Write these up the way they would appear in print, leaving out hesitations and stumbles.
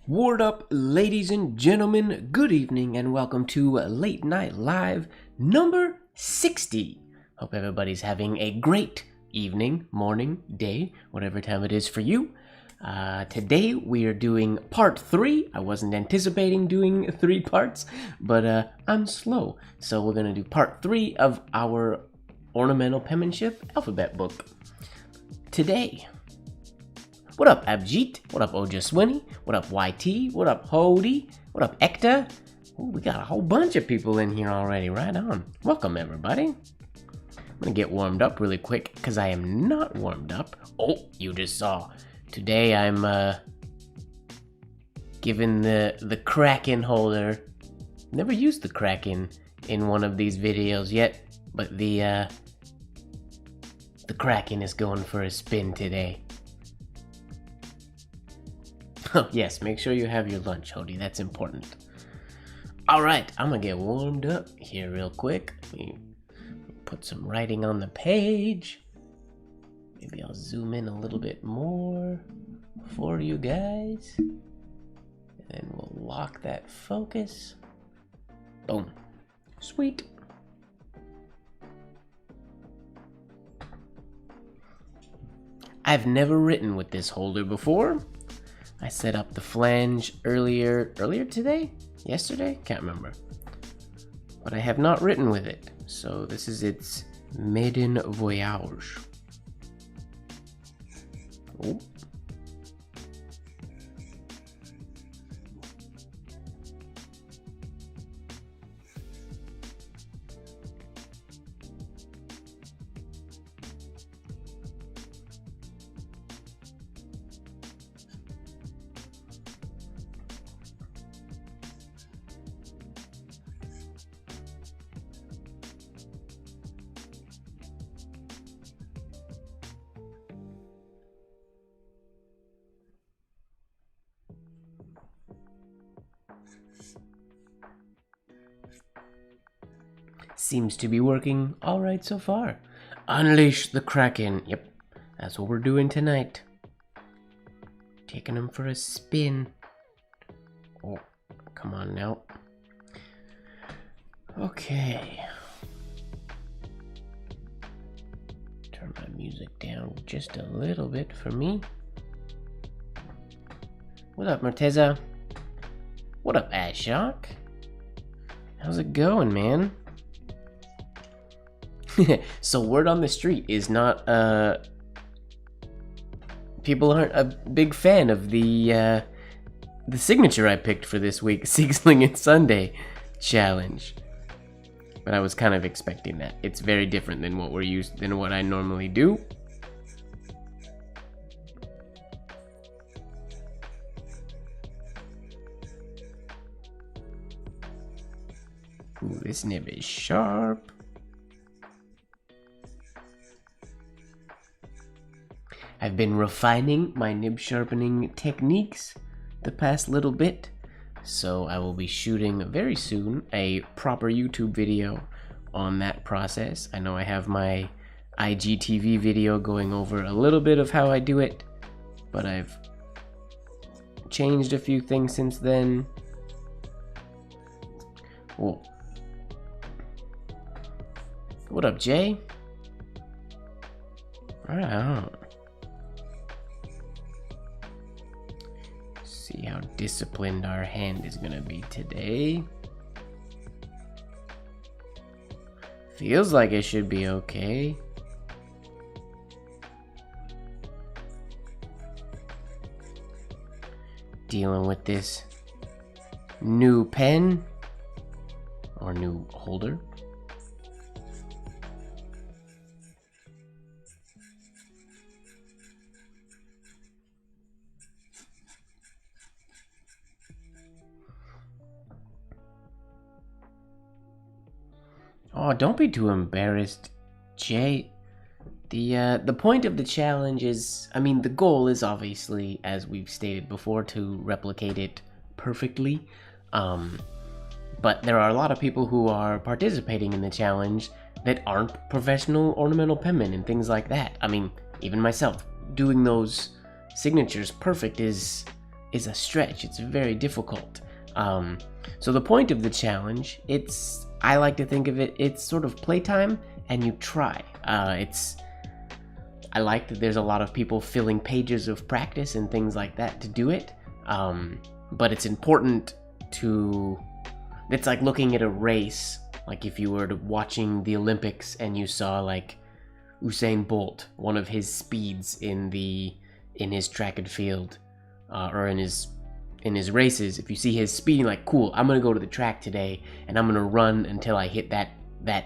Ward up, ladies and gentlemen, good evening and welcome to Late Night Live number 60. Hope everybody's having a great evening, morning, day, whatever time it is for you. Today we are doing part 3. I wasn't anticipating doing 3 parts, but I'm slow. So we're going to do part 3 of our Ornamental Penmanship alphabet book. Today, what up, Abjit? What up, Ojaswini? What up, YT? What up, Hody? What up, Ekta? Ooh, we got a whole bunch of people in here already. Right on. Welcome, everybody. I'm gonna get warmed up really quick because I am not warmed up. Oh, you just saw. Today I'm given the Kraken holder. Never used the Kraken in one of these videos yet, but the Kraken is going for a spin today. Oh, yes, make sure you have your lunch, Hody. That's important. Alright, I'm gonna get warmed up here real quick. Let me put some writing on the page. Maybe I'll zoom in a little bit more for you guys. And then we'll lock that focus. Boom. Sweet. I've never written with this holder before. I set up the flange earlier today? Yesterday? Can't remember. But I have not written with it. So this is its maiden voyage. Oh. Seems to be working alright so far. Unleash the Kraken. Yep, that's what we're doing tonight. Taking him for a spin. Oh, come on now. Okay. Turn my music down just a little bit for me. What up, Merteza? What up, Ashok? How's it going, man? So word on the street is not, people aren't a big fan of the signature I picked for this week, Siegsling and Sunday challenge. But I was kind of expecting that. It's very different than what I normally do. Ooh, this nib is sharp. I've been refining my nib sharpening techniques the past little bit, so I will be shooting very soon a proper YouTube video on that process. I know I have my IGTV video going over a little bit of how I do it, but I've changed a few things since then. Whoa. What up, Jay? Wow. See how disciplined our hand is gonna be today. Feels like it should be okay. Dealing with this new pen or new holder. Oh, don't be too embarrassed, Jay. The point of the challenge is, I mean, the goal is obviously, as we've stated before, to replicate it perfectly. But there are a lot of people who are participating in the challenge that aren't professional ornamental penmen and things like that. I mean, even myself, doing those signatures perfect is is a stretch. It's very difficult. So the point of the challenge, I like to think of it, it's sort of playtime and you try. I like that there's a lot of people filling pages of practice and things like that to do it. But it's important it's like looking at a race, like if you were watching the Olympics and you saw like Usain Bolt, one of his speeds in his track and field, or in his races, if you see his speed, you're like, cool, I'm gonna go to the track today and I'm gonna run until I hit that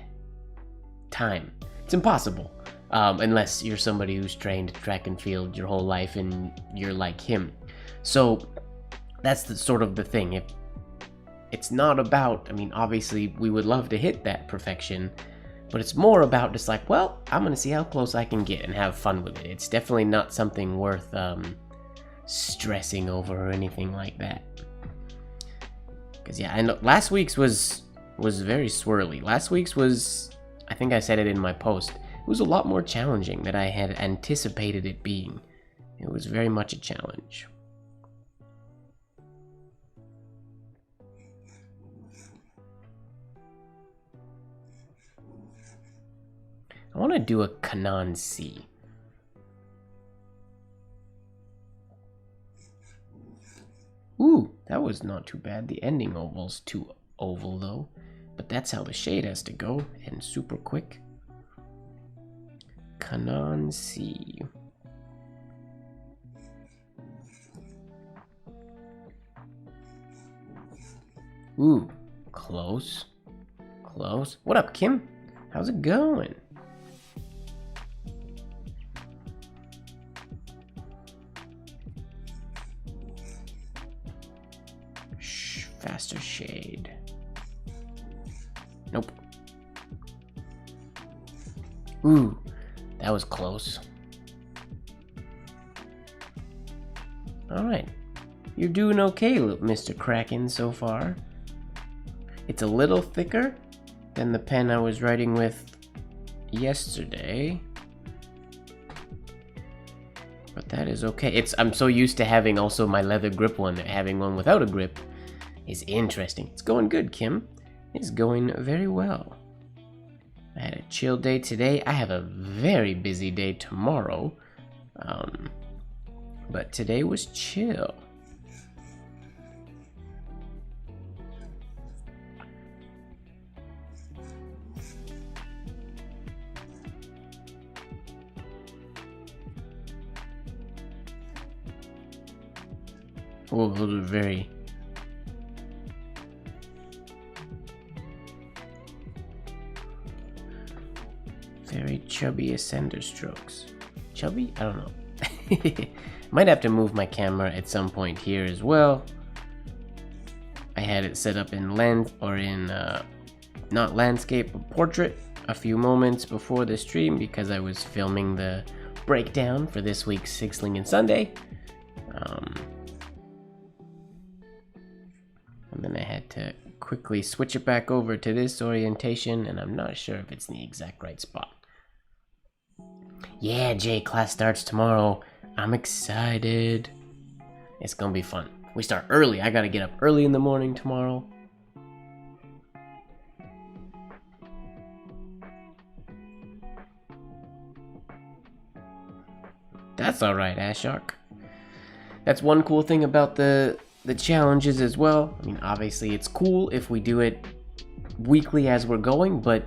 time. It's impossible, unless you're somebody who's trained track and field your whole life and you're like him. So that's the thing. It's not about, I mean, obviously we would love to hit that perfection, but it's more about just like, well, I'm gonna see how close I can get and have fun with it. It's definitely not something worth stressing over or anything like that. Because yeah, and last week's was very swirly. Last week's was, I think I said it in my post, it was a lot more challenging than I had anticipated it being. It was very much a challenge. I want to do a Canaan C. Ooh, that was not too bad. The ending oval's too oval though, but that's how the shade has to go, and super quick. Canaan C. Ooh, close. Close. What up, Kim? How's it going? Faster shade. Nope. Ooh, that was close. Alright. You're doing okay, Mr. Kraken, so far. It's a little thicker than the pen I was writing with yesterday. But that is okay. I'm so used to having also my leather grip one, that having one without a grip is interesting. It's going good, Kim. It's going very well. I had a chill day today. I have a very busy day tomorrow. But today was chill. Oh, those are very chubby ascender strokes. Chubby? I don't know. Might have to move my camera at some point here as well. I had it set up in not landscape, but portrait a few moments before the stream because I was filming the breakdown for this week's Sixling and Sunday. And then I had to quickly switch it back over to this orientation, and I'm not sure if it's in the exact right spot. Yeah, Jay, class starts tomorrow. I'm excited. It's gonna be fun. We start early. I gotta get up early in the morning tomorrow. That's alright, Ashark. That's one cool thing about the challenges as well. I mean, obviously it's cool if we do it weekly as we're going, but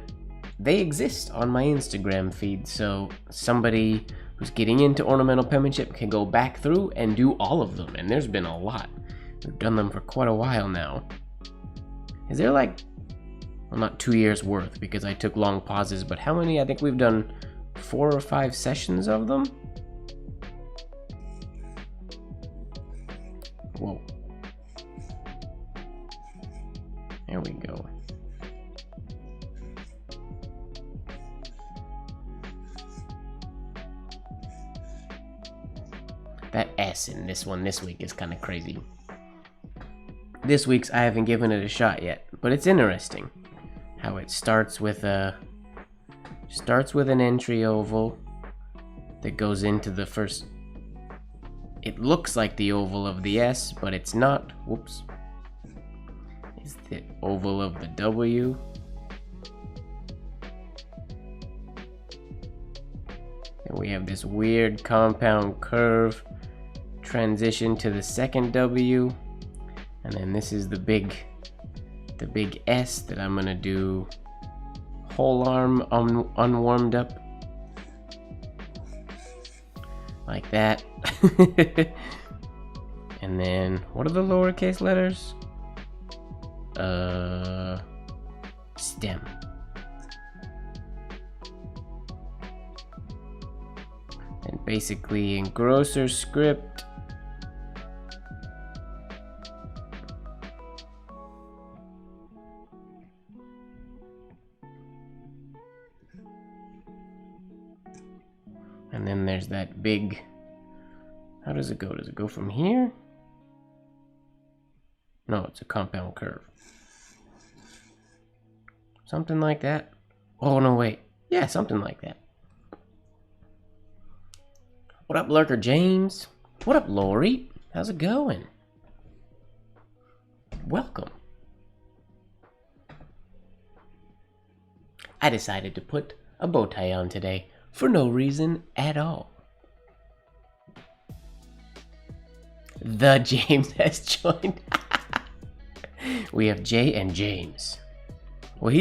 they exist on my Instagram feed, so somebody who's getting into ornamental penmanship can go back through and do all of them, and there's been a lot. We've done them for quite a while now. Is there like, well, not 2 years worth because I took long pauses, but how many? I think we've done 4 or 5 sessions of them. Whoa. There we go. That S in this one this week is kind of crazy. This week's I haven't given it a shot yet, but it's interesting how it starts with an entry oval that goes into the first It looks like the oval of the S, but it's not. Whoops. It's the oval of the W. And we have this weird compound curve transition to the second W. And then this is the big S that I'm gonna do whole arm unwarmed up. Like that. And then, what are the lowercase letters? Stem. And basically in grosser script, and then there's that big, how does it go? Does it go from here? No, it's a compound curve. Something like that. Oh, no, wait. Yeah, something like that. What up, Lurker James? What up, Lori? How's it going? Welcome. I decided to put a bow tie on today for no reason at all. The James has joined. We have Jay and James. Well,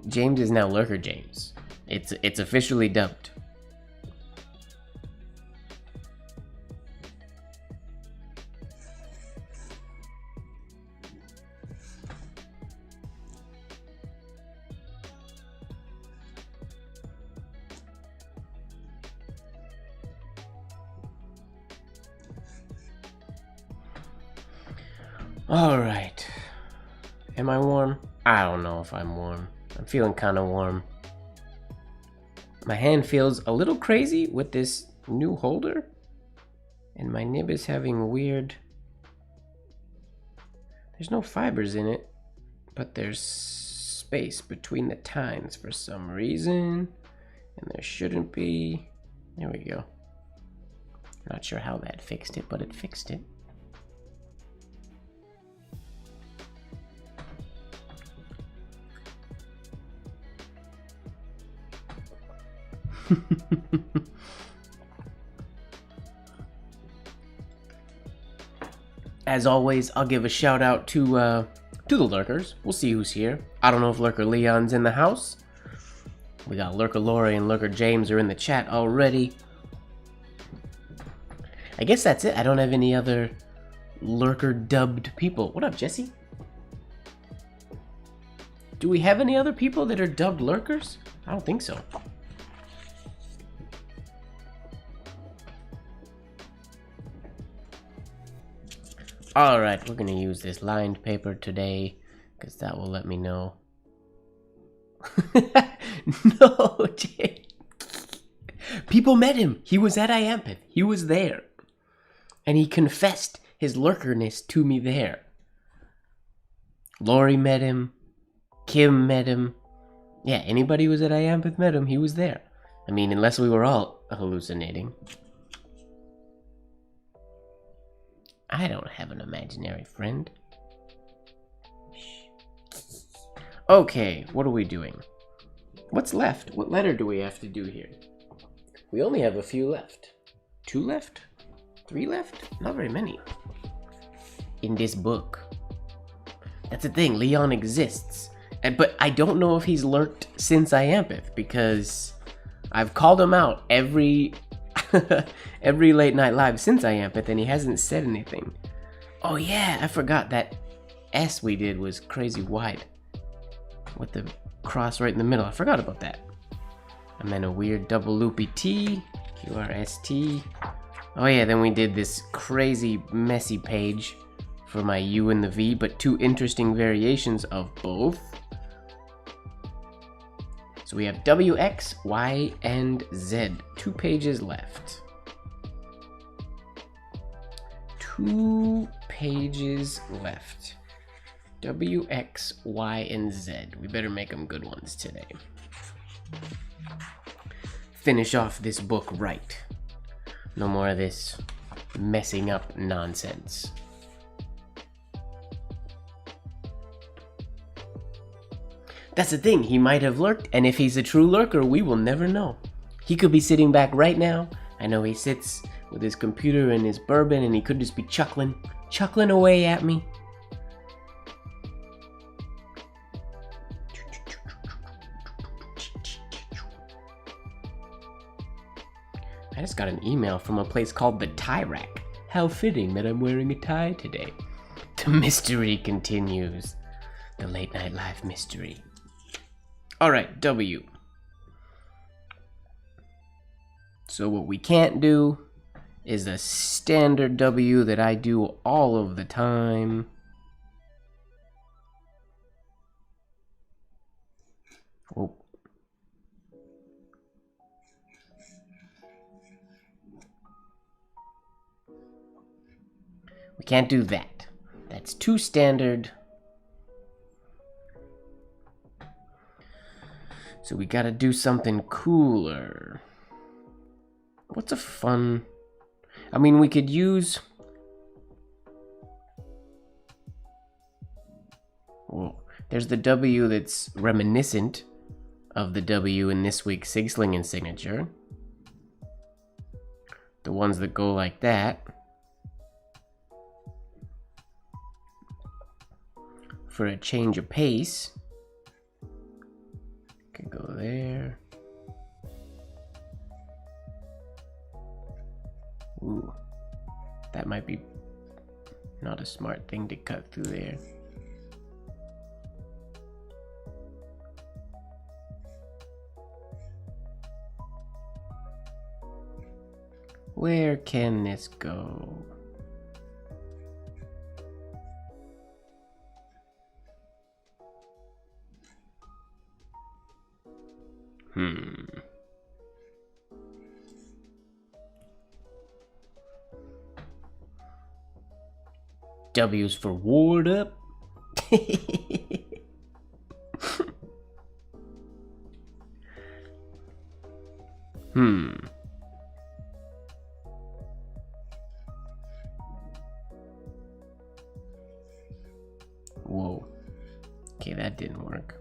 James is now Lurker James. It's officially dubbed. Alright. Am I warm? I don't know if I'm warm. I'm feeling kind of warm. My hand feels a little crazy with this new holder. And my nib is having weird... There's no fibers in it. But there's space between the tines for some reason. And there shouldn't be. There we go. Not sure how that fixed it, but it fixed it. As always, I'll give a shout out to the lurkers. We'll see who's here. I don't know if Lurker Leon's in the house. We got Lurker Lori and Lurker James are in the chat already. I guess that's it. I don't have any other Lurker dubbed people. What up, Jesse? Do we have any other people that are dubbed lurkers? I don't think so. Alright, we're gonna use this lined paper today, because that will let me know. No, Jay. People met him. He was at Iampith. He was there. And he confessed his lurkerness to me there. Lori met him. Kim met him. Yeah, anybody who was at Iampith met him. He was there. I mean, unless we were all hallucinating. I don't have an imaginary friend. Okay, what are we doing? What's left? What letter do we have to do here? We only have a few left. 2 left? 3 left? Not very many. In this book. That's the thing, Leon exists. But I don't know if he's lurked since Iampith, because I've called him out every late night live since Iampith, and he hasn't said anything. Oh yeah, I forgot that S we did was crazy wide. With the cross right in the middle. I forgot about that. And then a weird double loopy T, QRST. Oh yeah, then we did this crazy messy page for my U and the V, but 2 interesting variations of both. So we have W, X, Y, and Z. 2 pages left. 2 pages left. W, X, Y, and Z. We better make them good ones today. Finish off this book right. No more of this messing up nonsense. That's the thing, he might have lurked, and if he's a true lurker, we will never know. He could be sitting back right now. I know he sits with his computer and his bourbon, and he could just be chuckling away at me. I just got an email from a place called the Tie Rack. How fitting that I'm wearing a tie today. The mystery continues. The late night live mystery. Alright, W. So what we can't do is a standard W that I do all of the time. Oh. We can't do that. That's too standard. So we gotta do something cooler. What's a fun... I mean, we could use... Whoa. There's the W that's reminiscent of the W in this week's Sig-Slinging signature. The ones that go like that. For a change of pace. Could go there. Ooh. That might be not a smart thing to cut through there. Where can this go? W's for ward up. Whoa. Okay, that didn't work.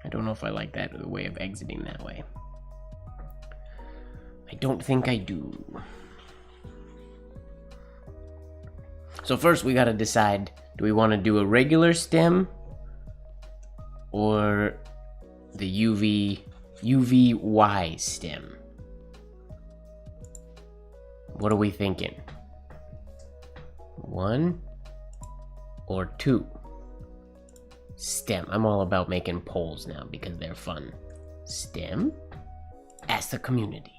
I don't know if I like that or the way of exiting that way. I don't think I do. So first we gotta decide, do we want to do a regular stem or the UVY stem? What are we thinking? 1 or 2? Stem. I'm all about making polls now because they're fun. Stem? Ask the community.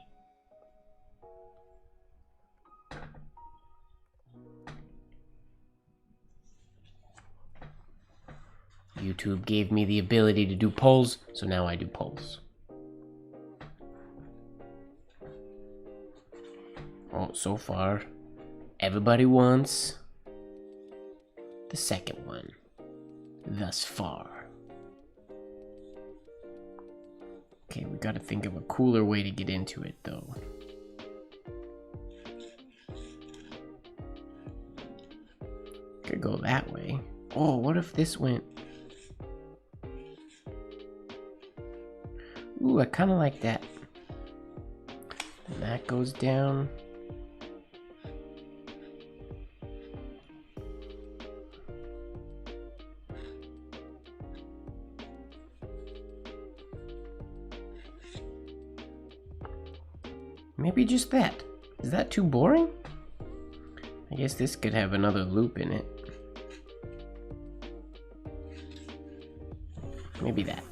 YouTube gave me the ability to do polls, so now I do polls. Oh, so far, everybody wants the second one. Thus far. Okay, we gotta think of a cooler way to get into it, though. Could go that way. Oh, what if this went... Ooh, I kind of like that. And that goes down. Maybe just that. Is that too boring? I guess this could have another loop in it. Maybe that.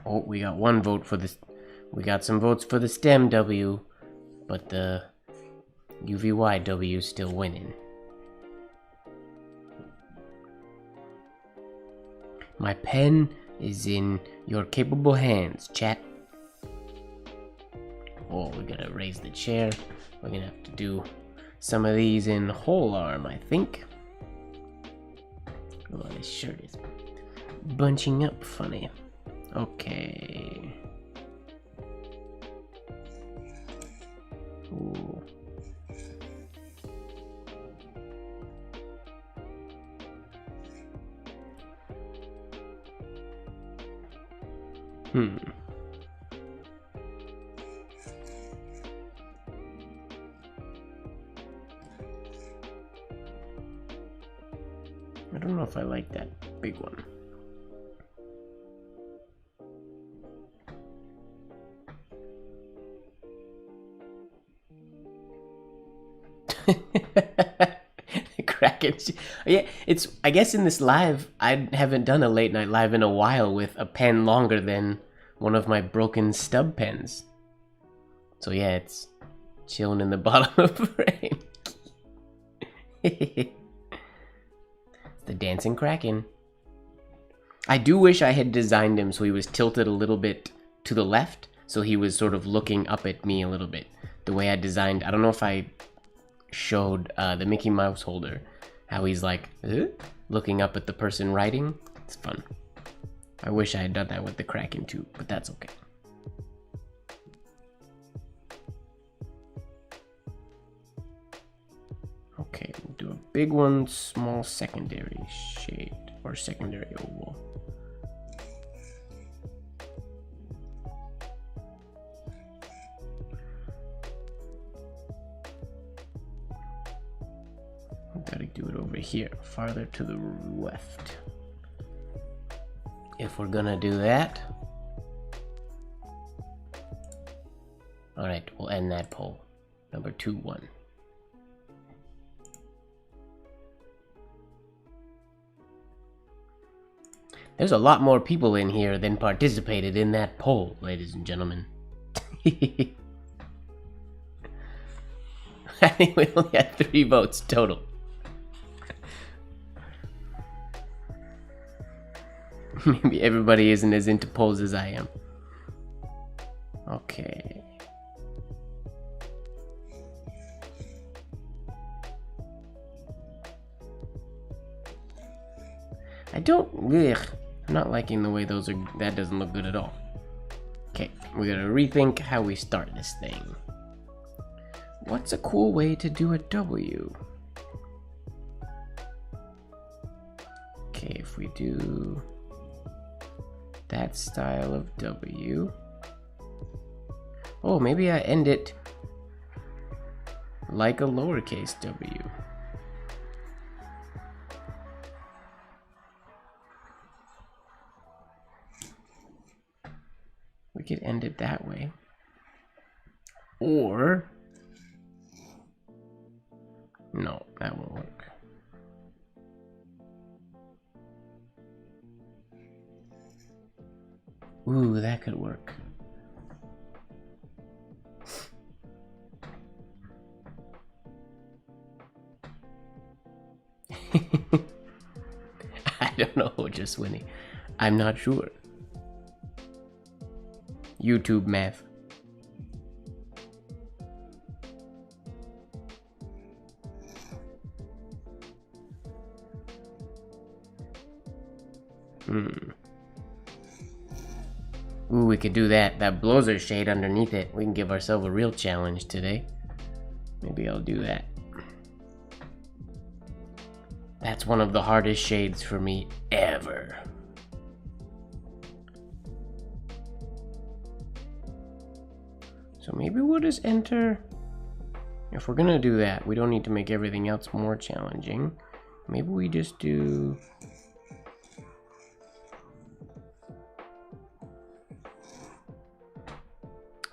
Oh, we got one vote for this. We got some votes for the stem W, but the UVY W is still winning. My pen is in your capable hands, chat. Oh, we gotta raise the chair. We're gonna have to do some of these in whole arm, I think. Oh, this shirt is bunching up funny. Okay. Hmm. I don't know if I like that big one. The Kraken. Yeah, it's. I guess in this live, I haven't done a late night live in a while with a pen longer than one of my broken stub pens. So yeah, it's chilling in the bottom of the frame. The dancing Kraken. I do wish I had designed him so he was tilted a little bit to the left, so he was sort of looking up at me a little bit. The way I designed, I don't know if I showed the Mickey Mouse holder, how he's like looking up at the person writing. It's fun. I wish I had done that with the Kraken too, but that's okay. Okay, we'll do a big one, small secondary shade, or secondary oval. Gotta do it over here, farther to the left. If we're gonna do that. Alright, we'll end that poll. Number 2-1. There's a lot more people in here than participated in that poll, ladies and gentlemen. I think we only had 3 votes total. Maybe everybody isn't as into polls as I am. Okay. I don't... Ugh, I'm not liking the way those are... That doesn't look good at all. Okay, we gotta rethink how we start this thing. What's a cool way to do a W? Okay, if we do... that style of W. Oh, maybe I end it like a lowercase w. We could end it that way. Or... no, that won't work. Ooh, that could work. I don't know, just Winnie. I'm not sure. YouTube math. Ooh, we could do that. That blows shade underneath it. We can give ourselves a real challenge today. Maybe I'll do that. That's one of the hardest shades for me ever. So maybe we'll just enter... if we're gonna do that, we don't need to make everything else more challenging. Maybe we just do...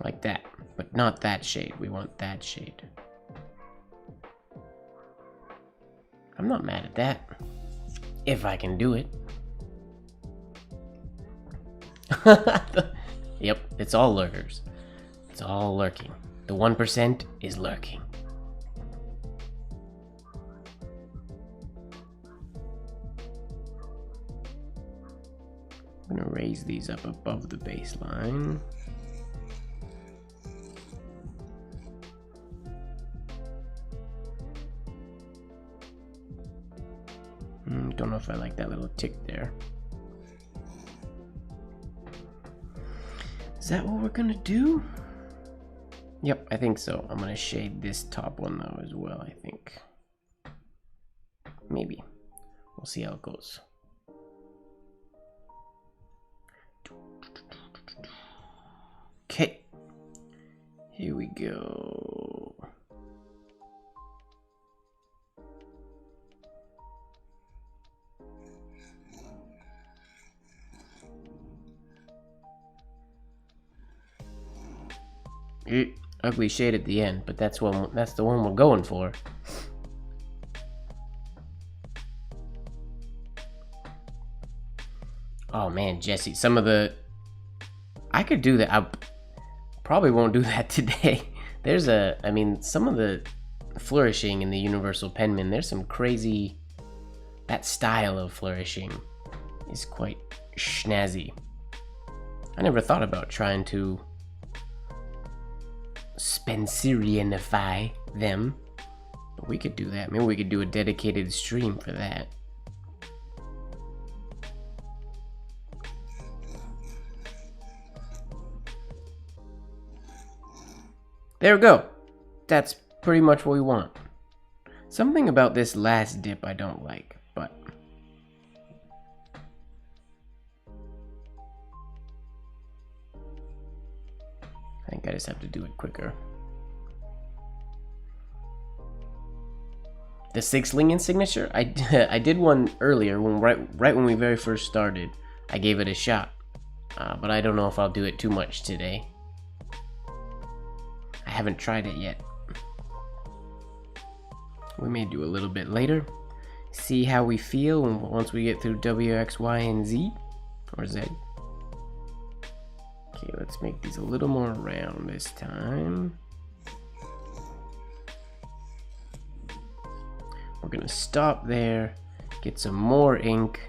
like that, but not that shade. We want that shade. I'm not mad at that, if I can do it. Yep, it's all lurkers. It's all lurking. The 1% is lurking. I'm gonna raise these up above the baseline. Don't know if I like that little tick there. Is that what we're gonna do? Yep, I think so. I'm gonna shade this top one though as well, I think. Maybe. We'll see how it goes. Here we go. Ugly shade at the end, but that's the one we're going for. Oh man, Jesse, some of the... I could do that. I probably won't do that today. I mean, some of the flourishing in the Universal Penman, there's some crazy... That style of flourishing is quite snazzy. I never thought about trying to Spencerianify them, but we could do that. Maybe we could do a dedicated stream for that. There we go. That's pretty much what we want. Something about this last dip I don't like, but... I think I just have to do it quicker. The 6-lingen signature? I did one earlier, right when we very first started. I gave it a shot, but I don't know if I'll do it too much today. I haven't tried it yet. We may do a little bit later. See how we feel once we get through W, X, Y, and Z. Or Z. Okay, let's make these a little more round this time. We're gonna stop there, get some more ink.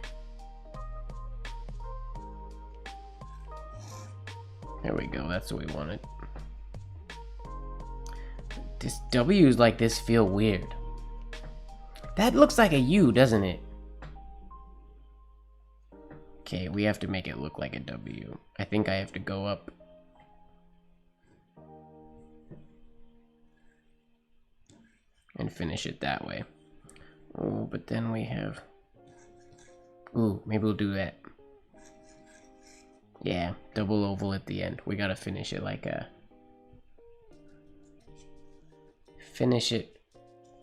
There we go, that's what we wanted. This W's like this feel weird. That looks like a U, doesn't it? Okay, we have to make it look like a W. I think I have to go up. And finish it that way. Oh, but then we have... Ooh, maybe we'll do that. Yeah, double oval at the end. We gotta finish it like a... Finish it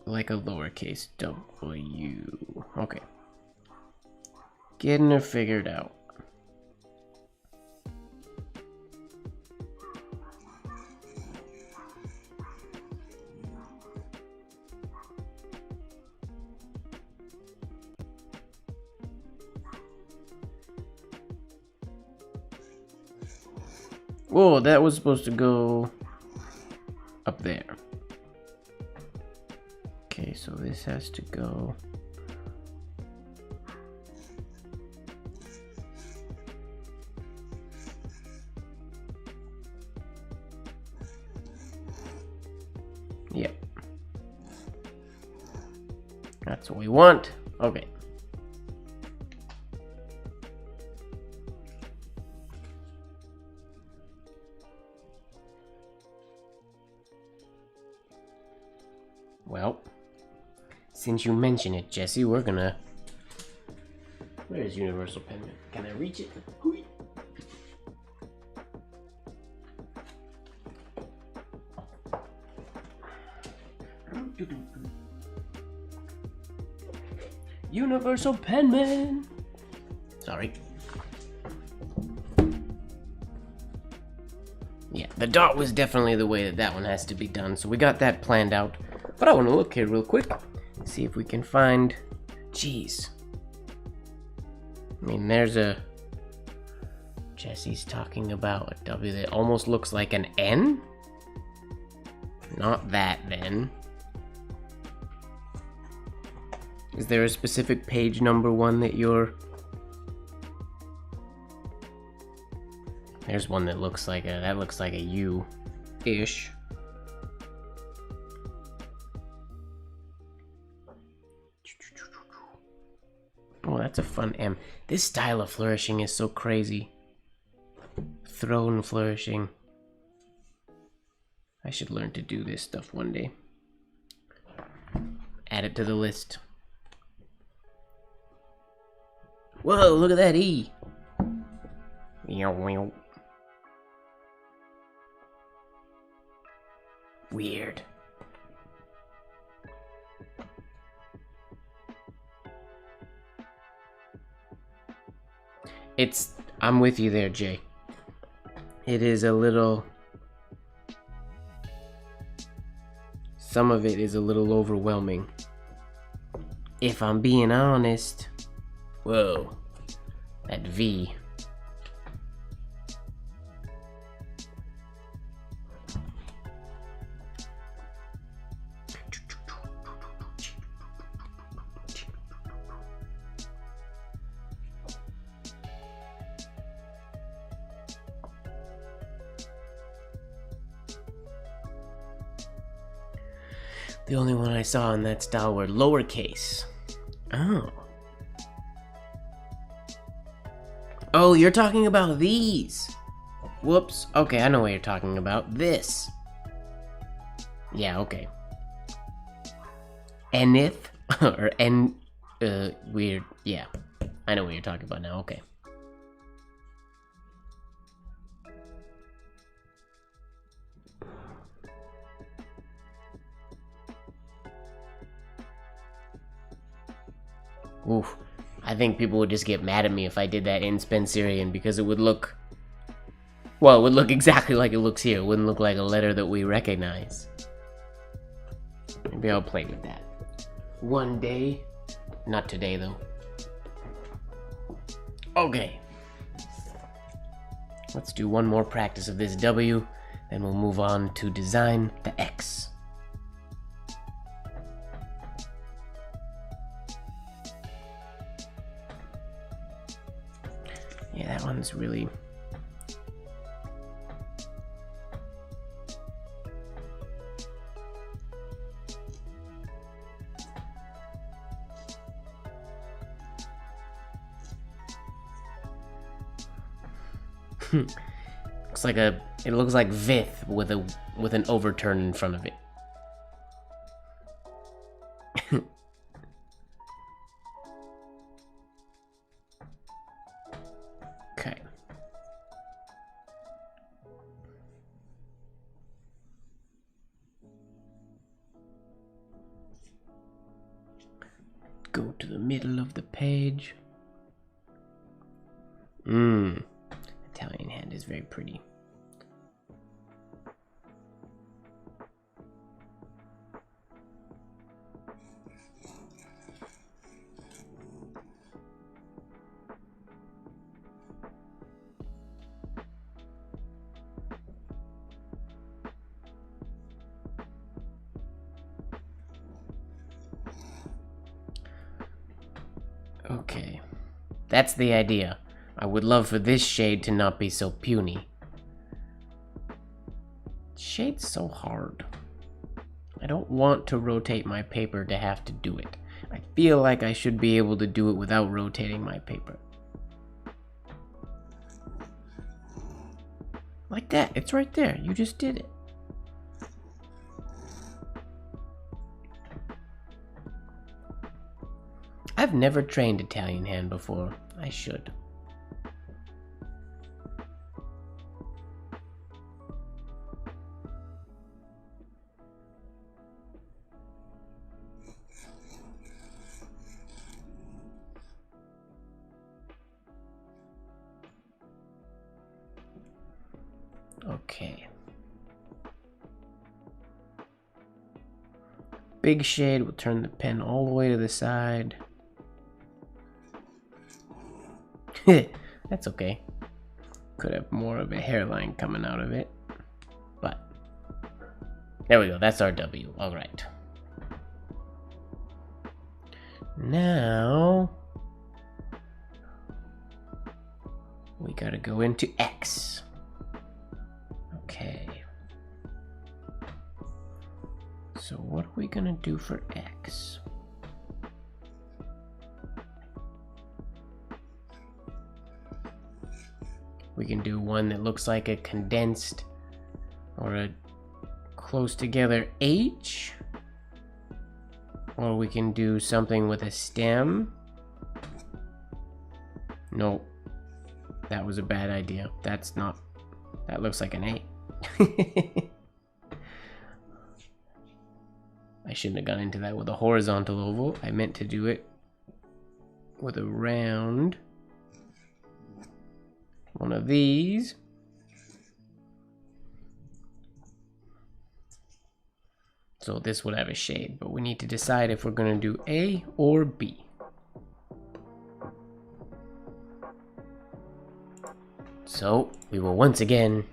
like a lowercase W. Okay. Getting it figured out. Whoa, that was supposed to go up there. Okay, so this has to go... Yep. That's what we want. Okay. Well, since you mention it, Jesse, we're gonna... Where is Universal Penman? Can I reach it? Hooey. Universal Penman! Sorry. Yeah, the dot was definitely the way that one has to be done, so we got that planned out. But I want to look here real quick, see if we can find... Jeez. I mean, there's a... Jesse's talking about a W that almost looks like an N? Not that, then. Is there a specific page number one that you're... There's one that looks like a U-ish. Oh, that's a fun M. This style of flourishing is so crazy. Throne flourishing. I should learn to do this stuff one day. Add it to the list. Whoa, look at that E. weird. I'm with you there, Jay. It is a little... Some of it is a little overwhelming. If I'm being honest. Whoa. That V. The only one I saw in that style were lowercase. Oh. Oh, you're talking about these. Whoops. Okay, I know what you're talking about. This. Yeah, okay. Nth or N weird. Yeah. I know what you're talking about now. Okay. Oof. I think people would just get mad at me if I did that in Spencerian because it would look... Well, it would look exactly like it looks here. It wouldn't look like a letter that we recognize. Maybe I'll play with that. One day. Not today, though. Okay. Let's do one more practice of this W, then we'll move on to design the X. Yeah, that one's really... It looks like Vith with an overturn in front of it. Okay. Go to the middle of the page. Italian hand is very pretty. Okay, that's the idea. I would love for this shade to not be so puny. Shade's so hard. I don't want to rotate my paper to have to do it. I feel like I should be able to do it without rotating my paper. Like that, it's right there. You just did it. I've never trained Italian hand before. I should. Okay. Big shade, we'll turn the pen all the way to the side. That's okay. Could have more of a hairline coming out of it. But there we go, that's our W. Alright. Now we gotta go into X. Okay. So what are we gonna do for X? We can do one that looks like a condensed or a close together H. Or we can do something with a stem. Nope. That was a bad idea. That's not... That looks like an A. I shouldn't have gone into that with a horizontal oval. I meant to do it with a round one of these. So this would have a shade, but we need to decide if we're going to do A or B. So we will once again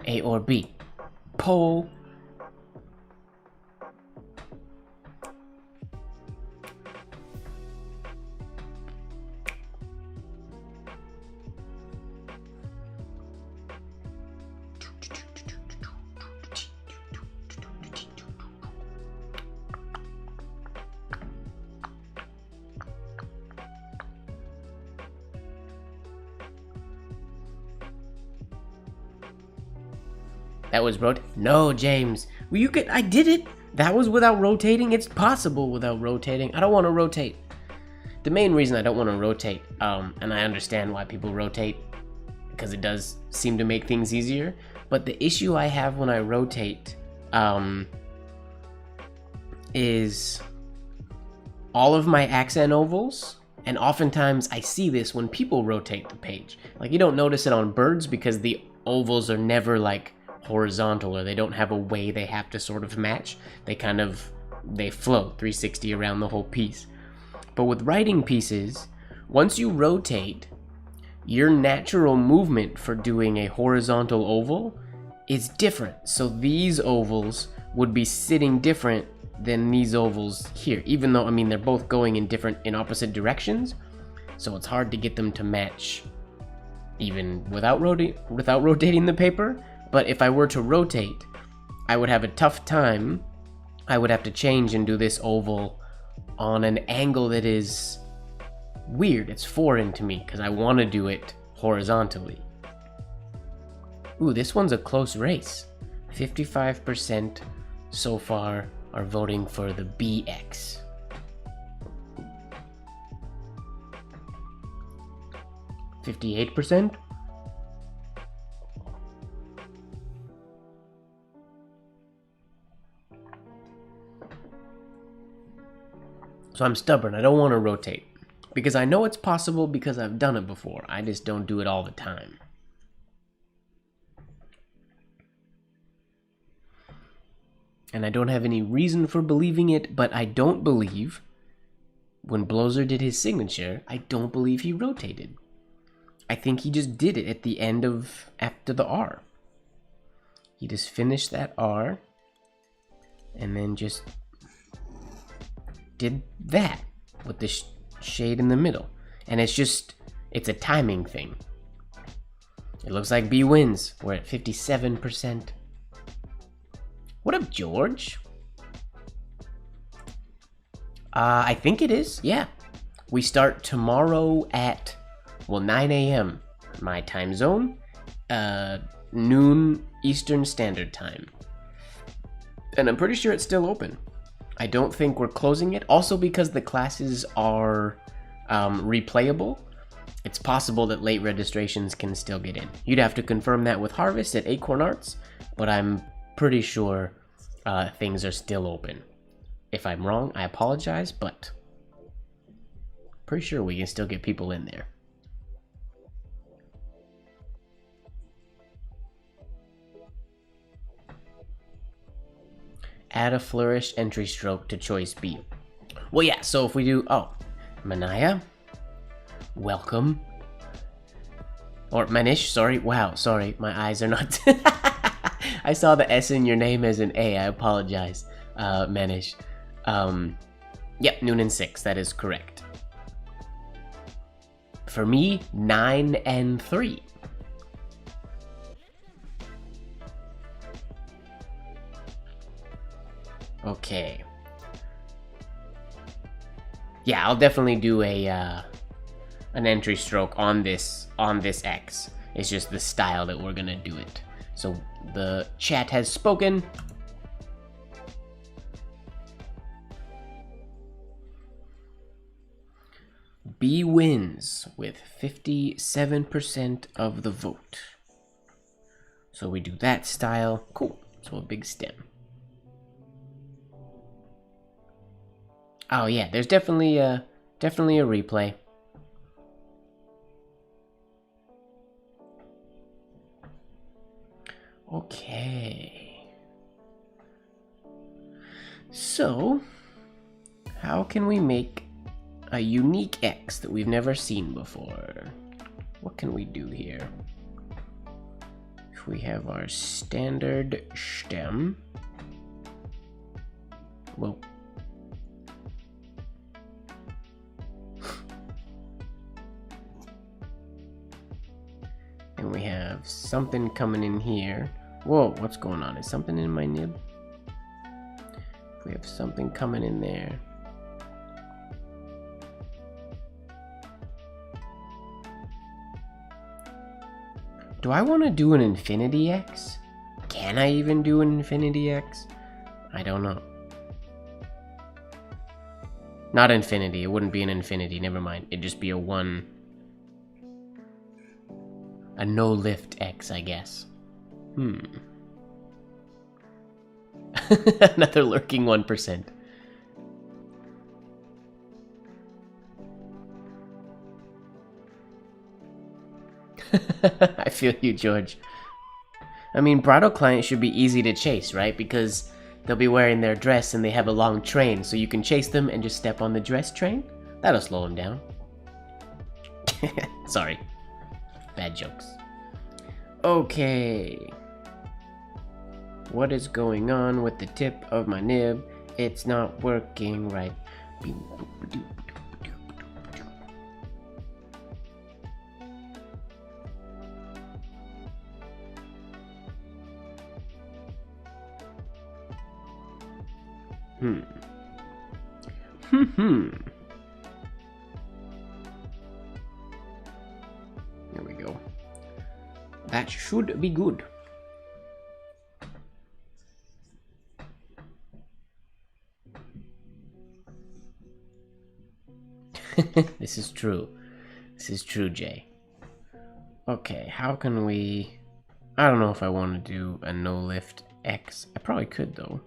A or B. Poll. That was no, James. Well, you could. I did it. That was without rotating. It's possible without rotating. I don't want to rotate. The main reason I don't want to rotate, and I understand why people rotate, because it does seem to make things easier. But the issue I have when I rotate, is all of my accent ovals, and oftentimes I see this when people rotate the page. Like, you don't notice it on birds because the ovals are never like horizontal, or they don't have a way they have to sort of match. They float 360 around the whole piece. But with writing pieces, once you rotate, your natural movement for doing a horizontal oval is different. So these ovals would be sitting different than these ovals here, even though, I mean, they're both going in opposite directions. So it's hard to get them to match even without rotating the paper. But if I were to rotate, I would have a tough time. I would have to change and do this oval on an angle that is weird. It's foreign to me because I want to do it horizontally. Ooh, this one's a close race. 55% so far are voting for the BX. %? So I'm stubborn. I don't want to rotate because I know it's possible because I've done it before. I just don't do it all the time. And I don't have any reason for believing it, but I don't believe when Blozer did his signature, I don't believe he rotated. I think he just did it at the end after the R. He just finished that R and then just did that with the shade in the middle. And it's a timing thing. It looks like B wins. We're at 57%. What up, George? I think it is, yeah. We start tomorrow at, 9 a.m. my time zone, noon Eastern Standard Time. And I'm pretty sure it's still open. I don't think we're closing it. Also, because the classes are replayable, it's possible that late registrations can still get in. You'd have to confirm that with Harvest at Acorn Arts, but I'm pretty sure things are still open. If I'm wrong, I apologize, but pretty sure we can still get people in there. Add a flourished entry stroke to choice B. Well, yeah, so if we do, Manaya, welcome. Or Manish, sorry, wow, sorry, my eyes are not, I saw the S in your name as an A, I apologize, Manish. Yep, noon and 6, that is correct. For me, 9 and 3. Okay. Yeah, I'll definitely do an entry stroke on this X. It's just the style that we're gonna do it. So the chat has spoken. B wins with 57% of the vote. So we do that style. Cool. So a big stem. Oh yeah, there's definitely a replay. Okay. So, how can we make a unique X that we've never seen before? What can we do here? If we have our standard stem. Whoa. And we have something coming in here. Whoa, what's going on? Is something in my nib? We have something coming in there. Do I want to do an infinity X? Can I even do an infinity X? I don't know. Not infinity. It wouldn't be an infinity. Never mind. It'd just be a one. A no lift X, I guess. Another lurking 1%. I feel you, George. I mean, bridal clients should be easy to chase, right? Because they'll be wearing their dress and they have a long train, so you can chase them and just step on the dress train. That'll slow them down. Sorry. Bad jokes. Okay. What is going on with the tip of my nib? It's not working right. There we go. That should be good. This is true. This is true, Jay. Okay, how can we... I don't know if I want to do a no-lift X. I probably could, though.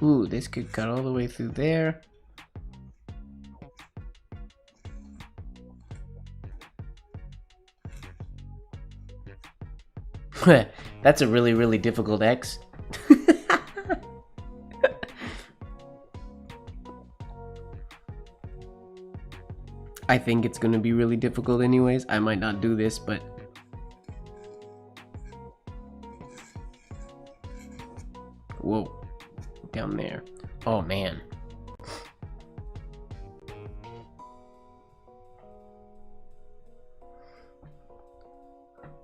Ooh, this could cut all the way through there. That's a really, really difficult X. I think it's gonna be really difficult anyways. I might not do this, but... Whoa. Down there. Oh, man.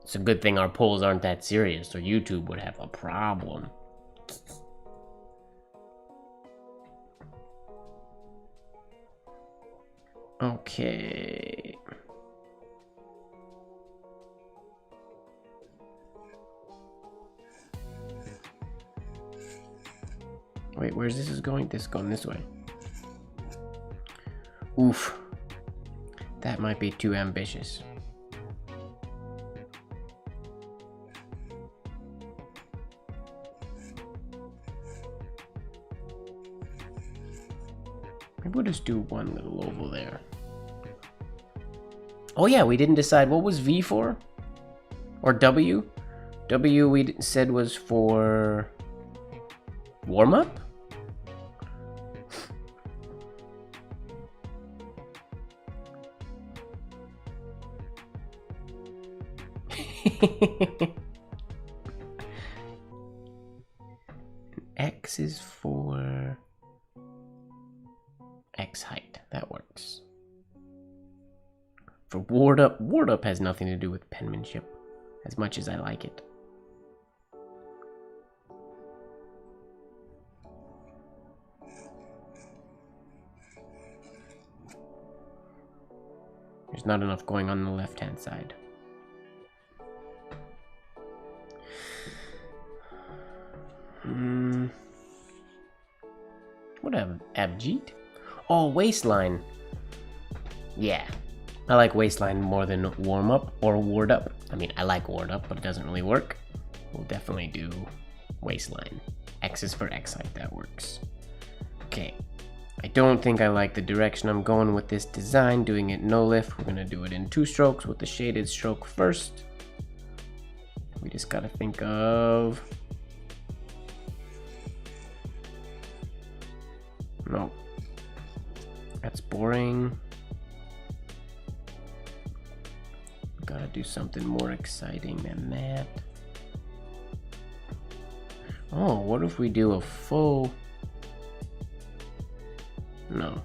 It's a good thing our polls aren't that serious, or YouTube would have a problem. Okay. Wait, where's this is going? This is going this way. Oof. That might be too ambitious. Maybe we'll just do one little oval there. Oh yeah, we didn't decide what was V for? Or W? W we said was for warm-up? X is for X height. That works. For ward up has nothing to do with penmanship, as much as I like it. There's not enough going on the left-hand side. What Abjeet? Oh, waistline. Yeah. I like waistline more than warm-up or ward-up. I mean, I like ward-up, but it doesn't really work. We'll definitely do waistline. X is for X height, that works. Okay. I don't think I like the direction I'm going with this design, doing it no lift. We're gonna do it in 2 strokes with the shaded stroke first. We just gotta think of... No. That's boring. Gotta do something more exciting than that. Oh, what if we do a full... No.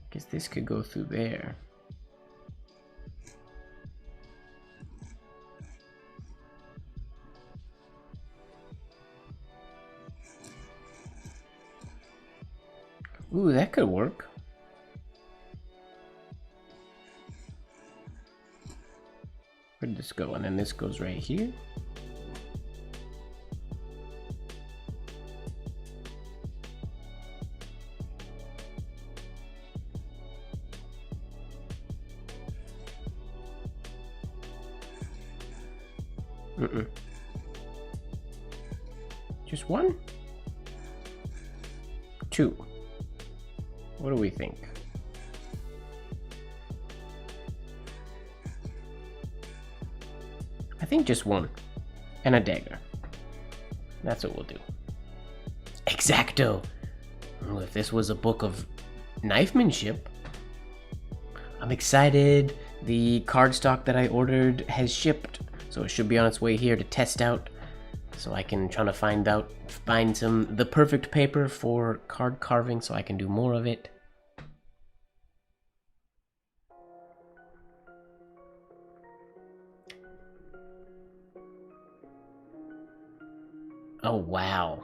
Guess this could go through there. Ooh, that could work. Where'd this go? And then this goes right here. Just 1? 2. What do we think? I think just 1. And a dagger. That's what we'll do. Exacto! Well, if this was a book of knifemanship. I'm excited. The cardstock that I ordered has shipped, so it should be on its way here to test out. So I can try to find the perfect paper for card carving so I can do more of it. Oh, wow.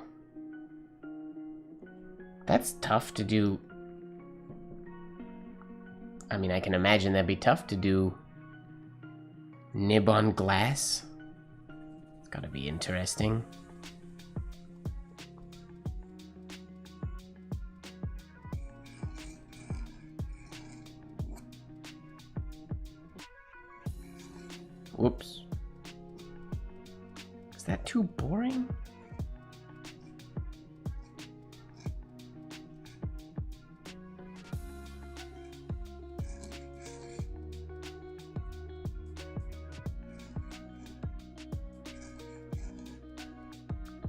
That's tough to do. I mean, I can imagine that'd be tough to do nib on glass. It's gotta be interesting. Whoops. Is that too boring?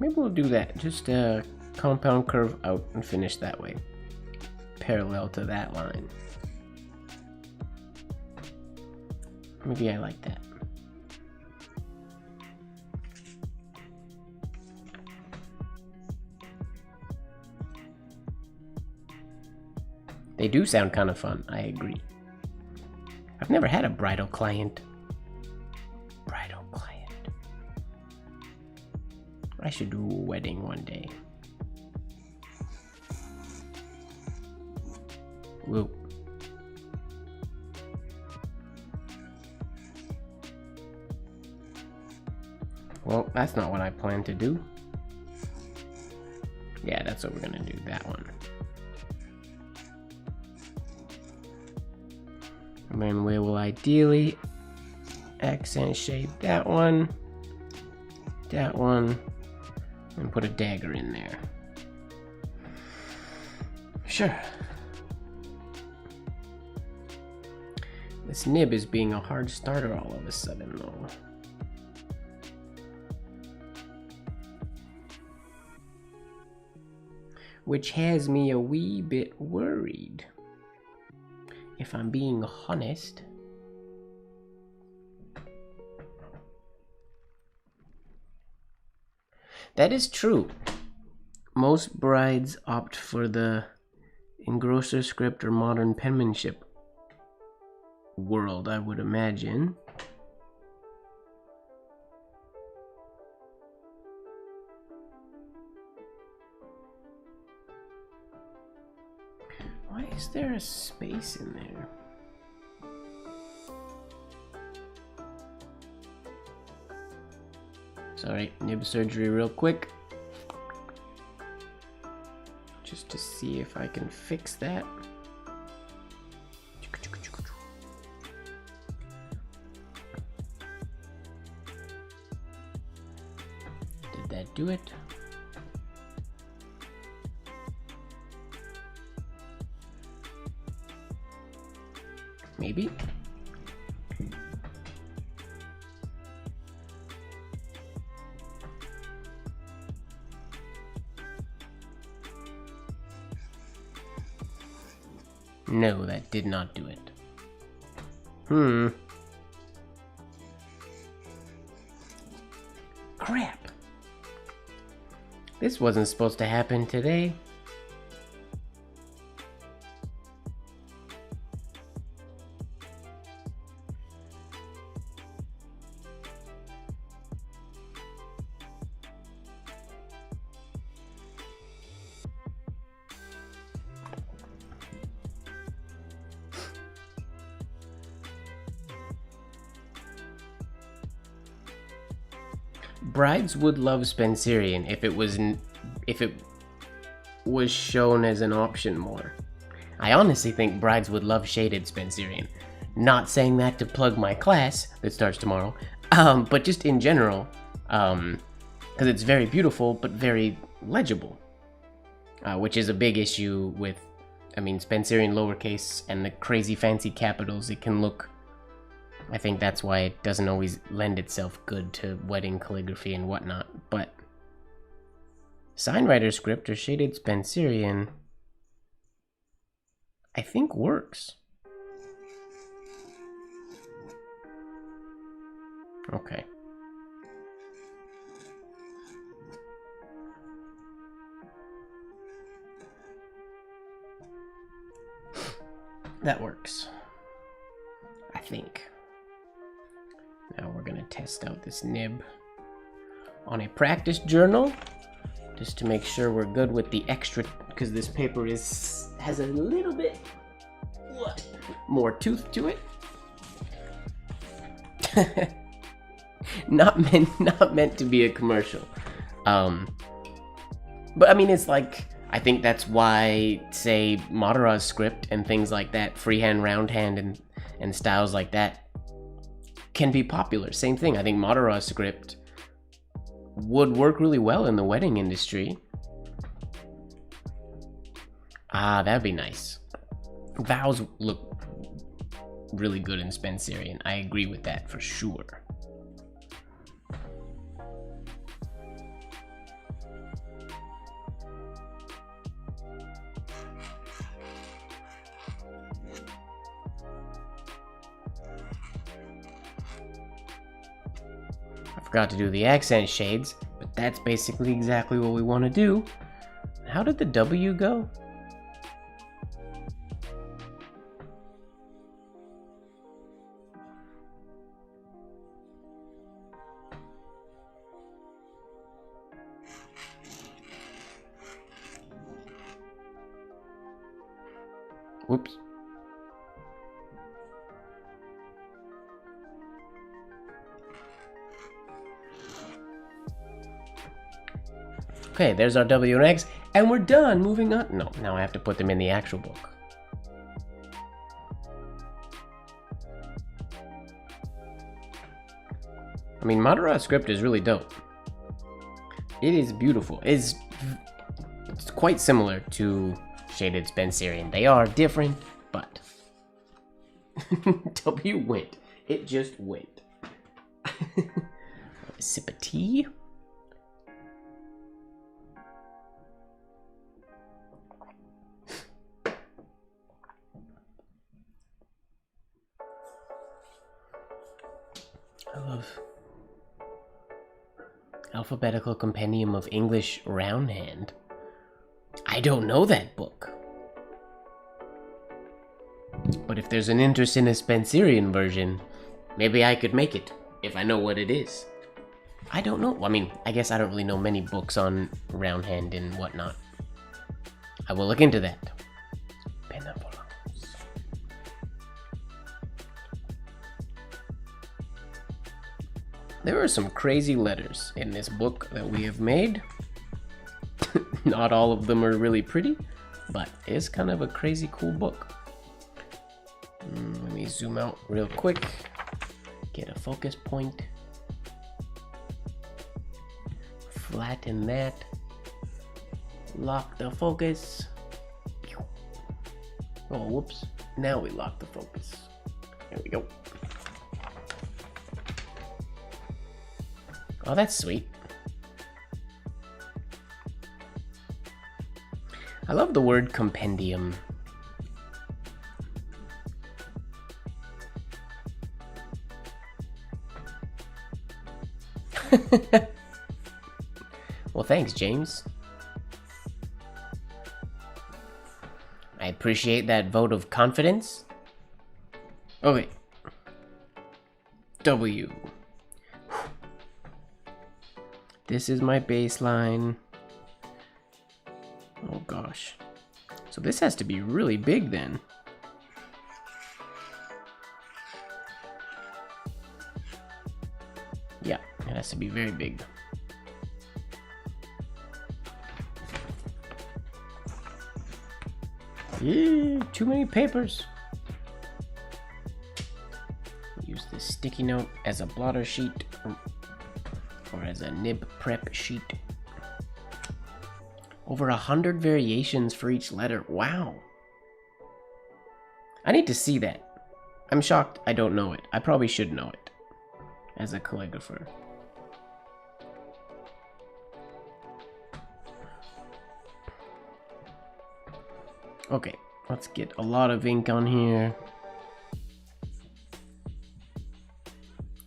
Maybe we'll do that. Just compound curve out and finish that way. Parallel to that line. Maybe I like that. They do sound kind of fun, I agree. I've never had a bridal client. I should do a wedding one day. Whoop. Well, that's not what I plan to do. Yeah, that's what we're gonna do, that one. And then we will ideally accent shape that one, and put a dagger in there. Sure. This nib is being a hard starter all of a sudden, though. Which has me a wee bit worried, if I'm being honest. That is true. Most brides opt for the engrosser script or modern penmanship world, I would imagine. Why is there a space in there? Sorry, nib surgery real quick. Just to see if I can fix that. Did that do it? Maybe. No, that did not do it. Crap. This wasn't supposed to happen today. Brides would love Spencerian if it was shown as an option more. I honestly think brides would love shaded Spencerian. Not saying that to plug my class that starts tomorrow, but just in general, because it's very beautiful but very legible, which is a big issue with, I mean, Spencerian lowercase and the crazy fancy capitals. It can look, I think that's why it doesn't always lend itself good to wedding calligraphy and whatnot, but Signwriter script or shaded Spencerian, I think works. Okay. That works, I think. Now we're gonna test out this nib on a practice journal, just to make sure we're good with the extra, because this paper has a little bit more tooth to it. not meant to be a commercial. But I mean, it's like, I think that's why, say, Madara's script and things like that, freehand, roundhand, and styles like that can be popular. Same thing, I think Madara's script would work really well in the wedding industry. Ah, that'd be nice. Vows look really good in Spencerian. I agree with that for sure. Forgot to do the accent shades, but that's basically exactly what we want to do. How did the W go? Whoops. Okay, there's our W and X, and we're done. Moving on. No, now I have to put them in the actual book. I mean, Madara script is really dope. It is beautiful. It's quite similar to shaded Spencerian. They are different, but W went. It just went. A sip of tea. I love Alphabetical Compendium of English Roundhand. I don't know that book. But if there's an interest in a Spencerian version, maybe I could make it, if I know what it is. I don't know. I mean, I guess I don't really know many books on roundhand and whatnot. I will look into that. benevolence. There are some crazy letters in this book that we have made. Not all of them are really pretty, but it's kind of a crazy cool book. Let me zoom out real quick, get a focus point, flatten that, lock the focus. Oh, whoops. Now we lock the focus. There we go. Oh, that's sweet. I love the word compendium. Well, thanks, James. I appreciate that vote of confidence. Okay. W. This is my baseline. Oh gosh. So this has to be really big then. Yeah, it has to be very big. Too many papers. Use this sticky note as a blotter sheet or as a nib prep sheet. Over 100 variations for each letter. Wow. I need to see that. I'm shocked I don't know it. I probably should know it as a calligrapher. Okay, let's get a lot of ink on here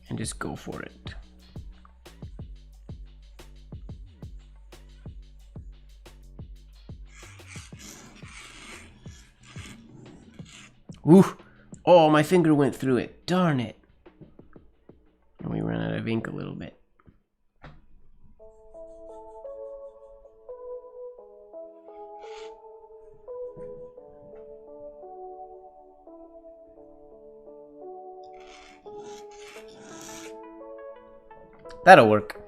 and just go for it. Woo! Oh, my finger went through it. Darn it. And we ran out of ink a little bit. That'll work.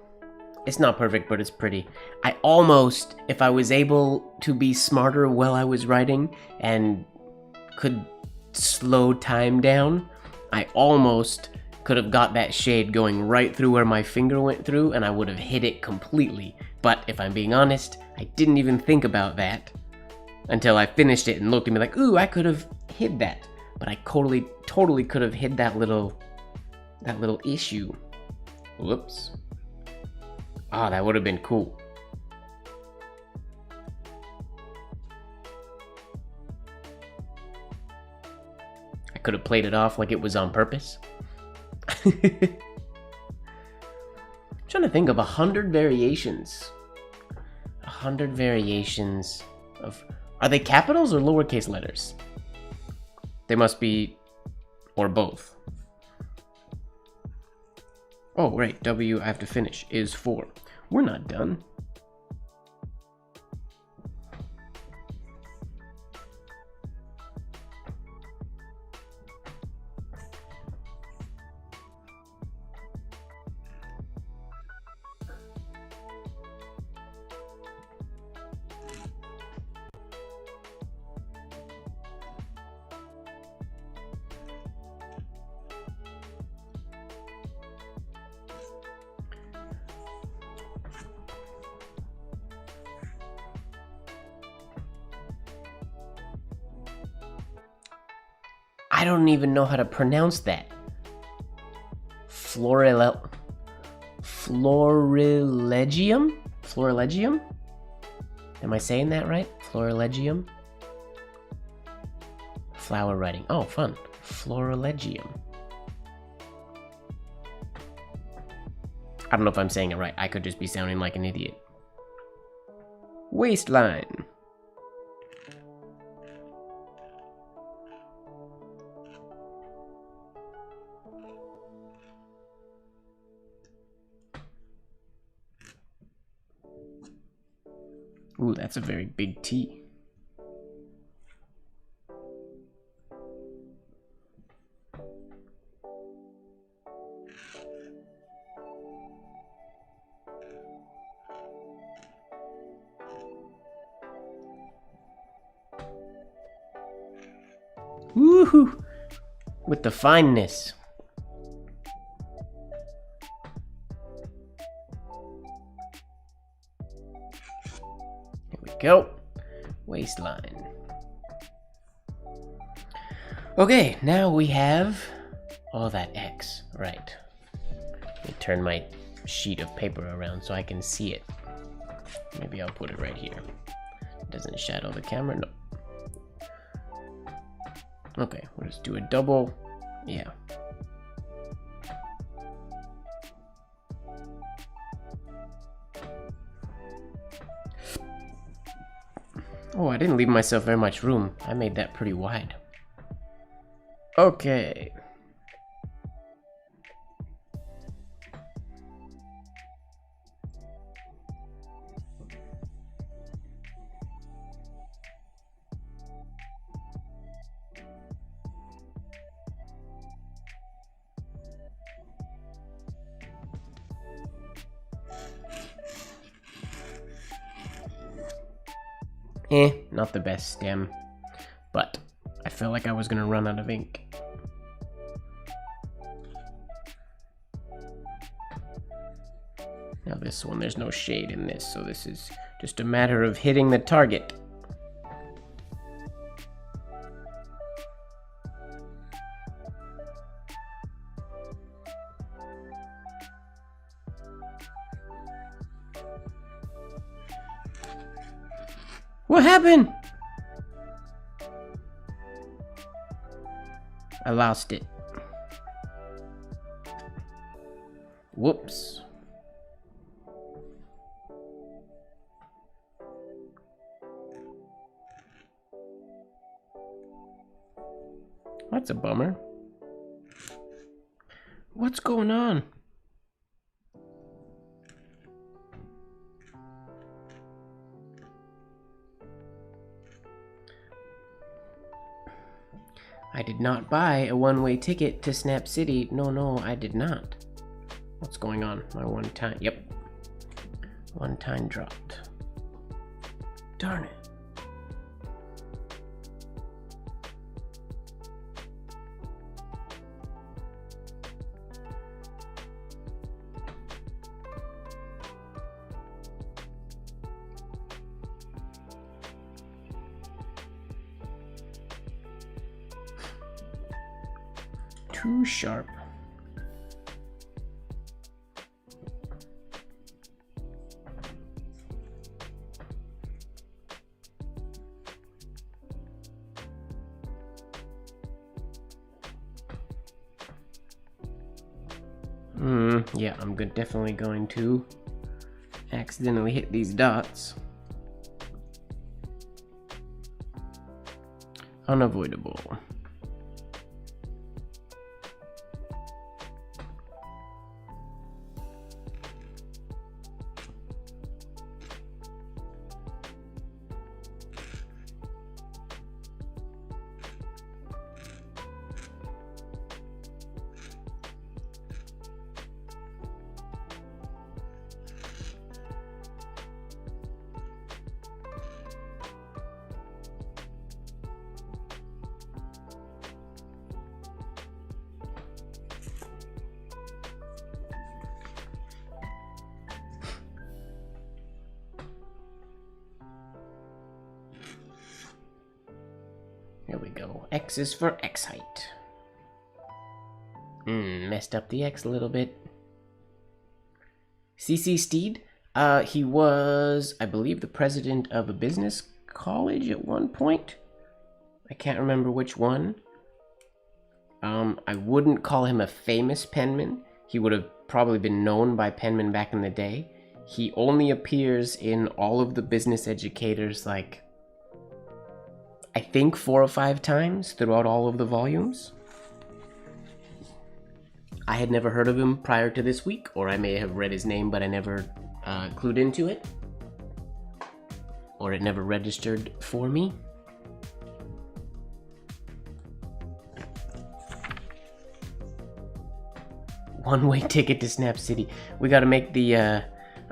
It's not perfect, but it's pretty. I almost, if I was able to be smarter while I was writing and could slow time down, I almost could have got that shade going right through where my finger went through and I would have hid it completely. But if I'm being honest, I didn't even think about that until I finished it and looked at me like, ooh, I could have hid that. But I totally could have hid that little issue. Whoops. Ah, that would have been cool. I could have played it off like it was on purpose. I'm trying to think of 100 variations. 100 variations of... Are they capitals or lowercase letters? They must be... Or both. Oh, right. W, I have to finish, is 4. We're not done. I don't even know how to pronounce that. Florilegium? Florilegium? Am I saying that right? Florilegium? Flower writing. Oh, fun. Florilegium. I don't know if I'm saying it right. I could just be sounding like an idiot. Waistline. Ooh, that's a very big T. Woohoo! With the fineness. Here we go. Waistline. Okay, now we have all that X. Right. Let me turn my sheet of paper around so I can see it. Maybe I'll put it right here. Doesn't shadow the camera? No. Okay, we'll just do a double. Yeah. Oh, I didn't leave myself very much room. I made that pretty wide. Okay. Not the best stem, but I felt like I was gonna run out of ink. Now this one, there's no shade in this, so this is just a matter of hitting the target. What happened? I lost it. Whoops. That's a bummer. What's going on? I did not buy a one-way ticket to Snap City. No, I did not. What's going on? My one time. Yep. One time dropped. Darn it. Too sharp. Yeah, I'm definitely going to accidentally hit these dots. Unavoidable. Here we go. X is for X height. Messed up the X a little bit. CC Steed, he was, I believe, the president of a business college at one point. I can't remember which one. I wouldn't call him a famous penman. He would have probably been known by penmen back in the day. He only appears in all of the business educators, like, I think 4 or 5 times throughout all of the volumes. I had never heard of him prior to this week, or I may have read his name, but I never clued into it. Or it never registered for me. One-way ticket to Snap City. We gotta make the, I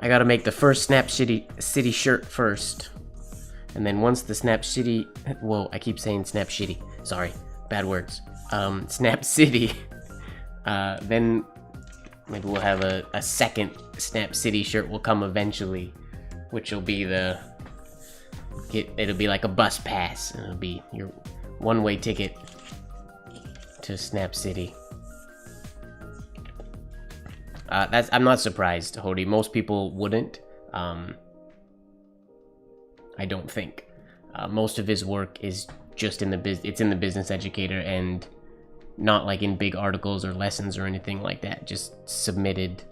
gotta make the first Snap City shirt first. And then once the Snap City, whoa, I keep saying Snap Shitty, sorry. bad words. Snap City. Then maybe we'll have a second Snap City shirt will come eventually, which will be it'll be like a bus pass. It'll be your one-way ticket to Snap City. I'm not surprised, Hody. Most people wouldn't. I don't think. Most of his work is just in the it's in the Business Educator, and not like in big articles or lessons or anything like that. Just submitted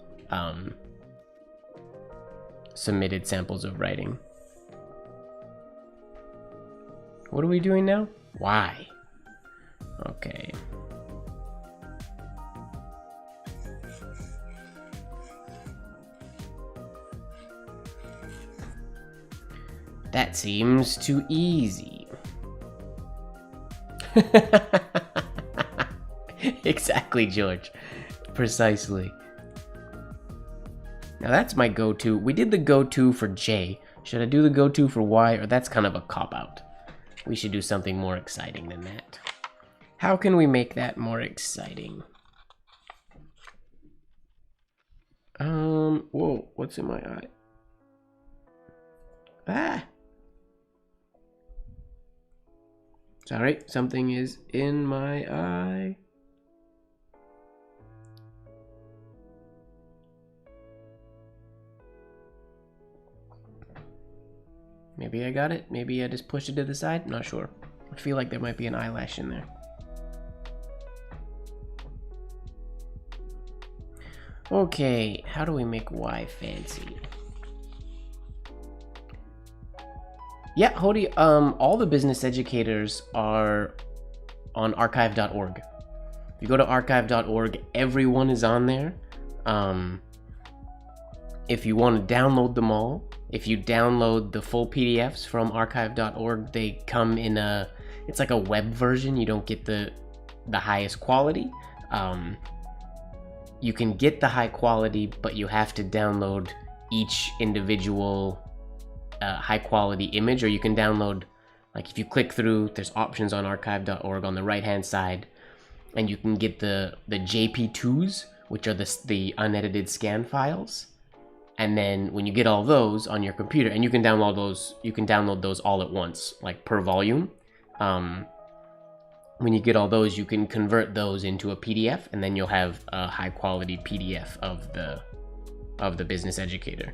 samples of writing. What are we doing now? Why? Okay. That seems too easy. Exactly, George. Precisely. Now that's my go-to. We did the go-to for J. Should I do the go-to for Y, or that's kind of a cop-out? We should do something more exciting than that. How can we make that more exciting? Whoa, what's in my eye? Ah! Sorry, something is in my eye. Maybe I got it. Maybe I just pushed it to the side. Not sure. I feel like there might be an eyelash in there. Okay, how do we make Y fancy? Yeah, Hody, all the business educators are on archive.org. If you go to archive.org, everyone is on there. If you want to download them all, if you download the full PDFs from archive.org, they come in it's like a web version. You don't get the highest quality. You can get the high quality, but you have to download each individual high quality image, or you can download, like if you click through, there's options on archive.org on the right hand side, and you can get the JP2s, which are the unedited scan files. And then when you get all those on your computer, and you can download those all at once, like per volume. When you get all those, you can convert those into a PDF, and then you'll have a high quality PDF of the Business Educator.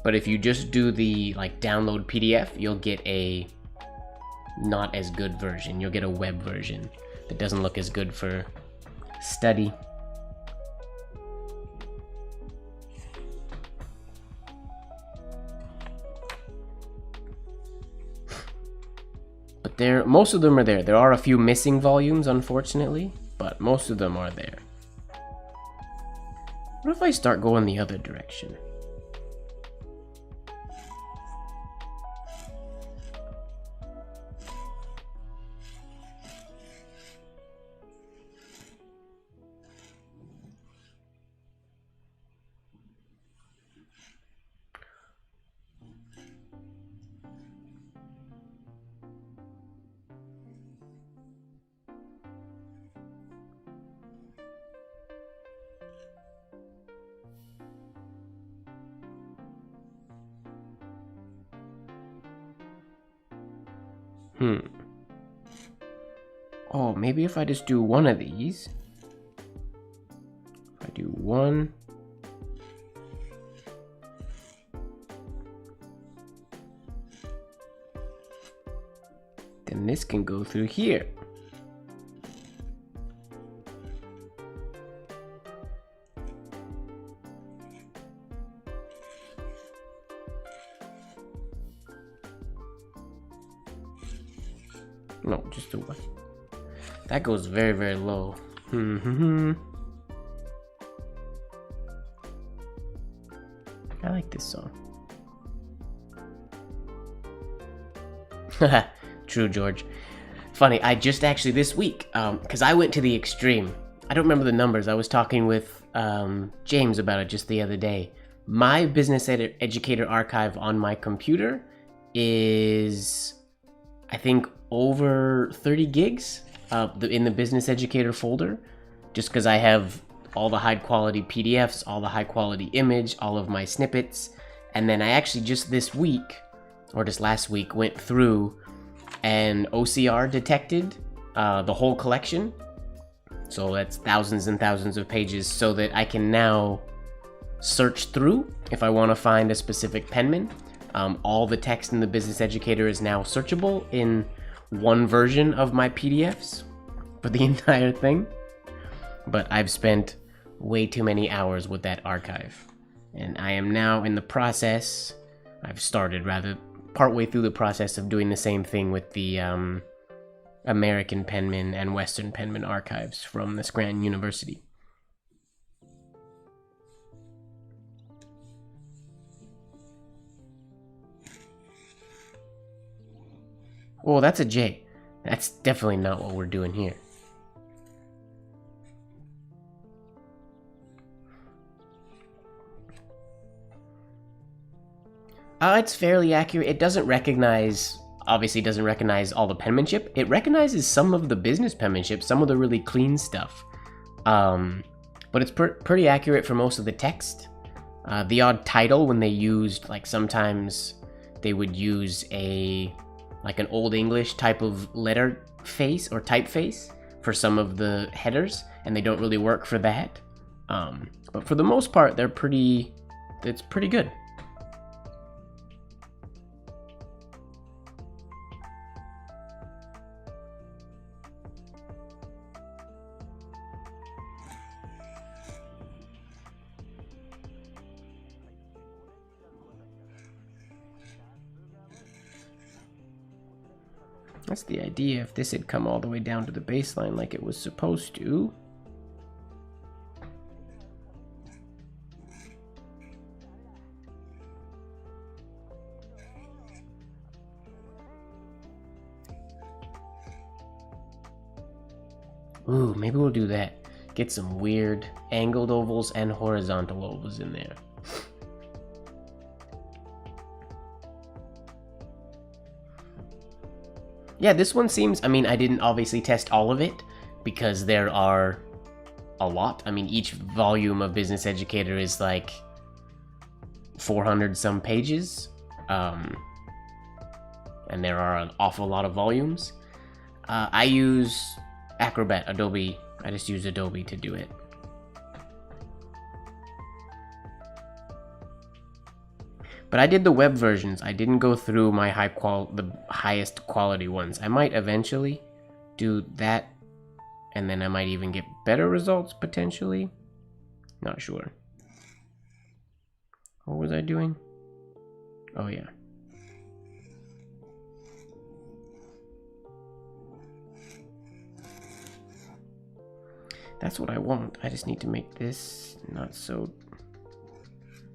But if you just do the download PDF, you'll get a not as good version. You'll get a web version that doesn't look as good for study. But most of them are there. There are a few missing volumes, unfortunately, but most of them are there. What if I start going the other direction? Oh, maybe if I just do one of these. If I do one. Then this can go through here. No, just the one. That goes very, very low. I like this song. True, George. Funny, I just actually this week, because I went to the extreme. I don't remember the numbers. I was talking with James about it just the other day. My Business Educator archive on my computer is, I think, over 30 gigs in the Business Educator folder, just because I have all the high quality PDFs, all the high quality image, all of my snippets. And then I actually just this week, or just last week, went through and OCR detected the whole collection. So that's thousands and thousands of pages, so that I can now search through if I want to find a specific penman. All the text in the Business Educator is now searchable in one version of my PDFs for the entire thing. But I've spent way too many hours with that archive. And I am now in the process, I've started rather, partway through the process of doing the same thing with the American Penman and Western Penman archives from the Scranton University. Oh, that's a J. That's definitely not what we're doing here. It's fairly accurate. It doesn't recognize, obviously doesn't recognize all the penmanship. It recognizes some of the business penmanship, some of the really clean stuff. But it's pretty accurate for most of the text. The odd title, when they used, like sometimes they would use like an Old English type of letter face or typeface for some of the headers, and they don't really work for that. But for the most part, it's pretty good. That's the idea. If this had come all the way down to the baseline like it was supposed to. Ooh, maybe we'll do that. Get some weird angled ovals and horizontal ovals in there. Yeah, this one seems, I mean, I didn't obviously test all of it because there are a lot. I mean, each volume of Business Educator is like 400 some pages. And there are an awful lot of volumes. I use Acrobat, Adobe. I just use Adobe to do it. But I did the web versions. I didn't go through my the highest quality ones. I might eventually do that, and then I might even get better results potentially. Not sure. What was I doing? Oh yeah. That's what I want. I just need to make this not so...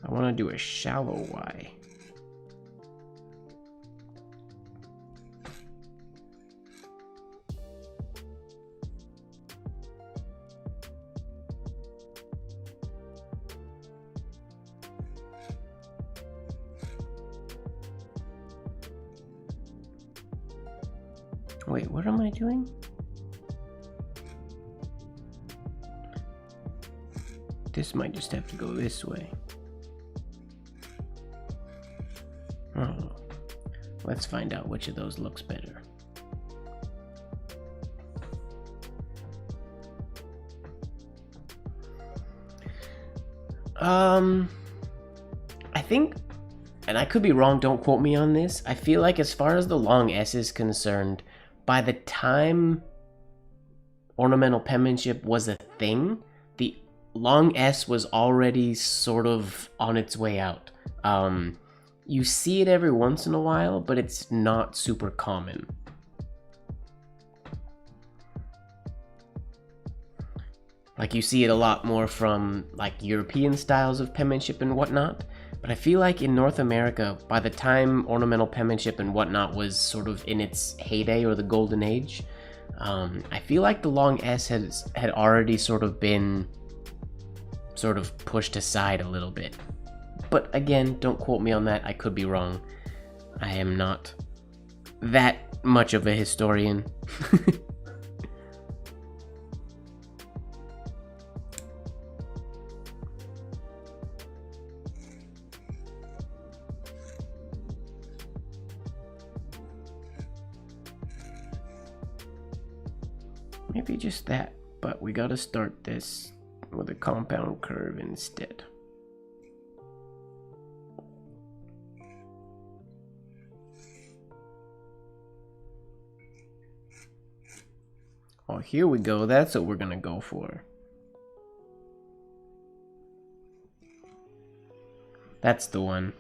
I want to do a shallow Y. Wait, what am I doing? This might just have to go this way. Oh, let's find out which of those looks better. I think, and I could be wrong, don't quote me on this, I feel like as far as the long S is concerned, by the time ornamental penmanship was a thing, the long S was already sort of on its way out. You see it every once in a while, but it's not super common. Like you see it a lot more from like European styles of penmanship and whatnot, but I feel like in North America, by the time ornamental penmanship and whatnot was sort of in its heyday or the golden age, I feel like the long S had already sort of been sort of pushed aside a little bit. But again, don't quote me on that. I could be wrong. I am not that much of a historian. Maybe just that, but we gotta start this with a compound curve instead. Oh, here we go. That's what we're gonna go for. That's the one.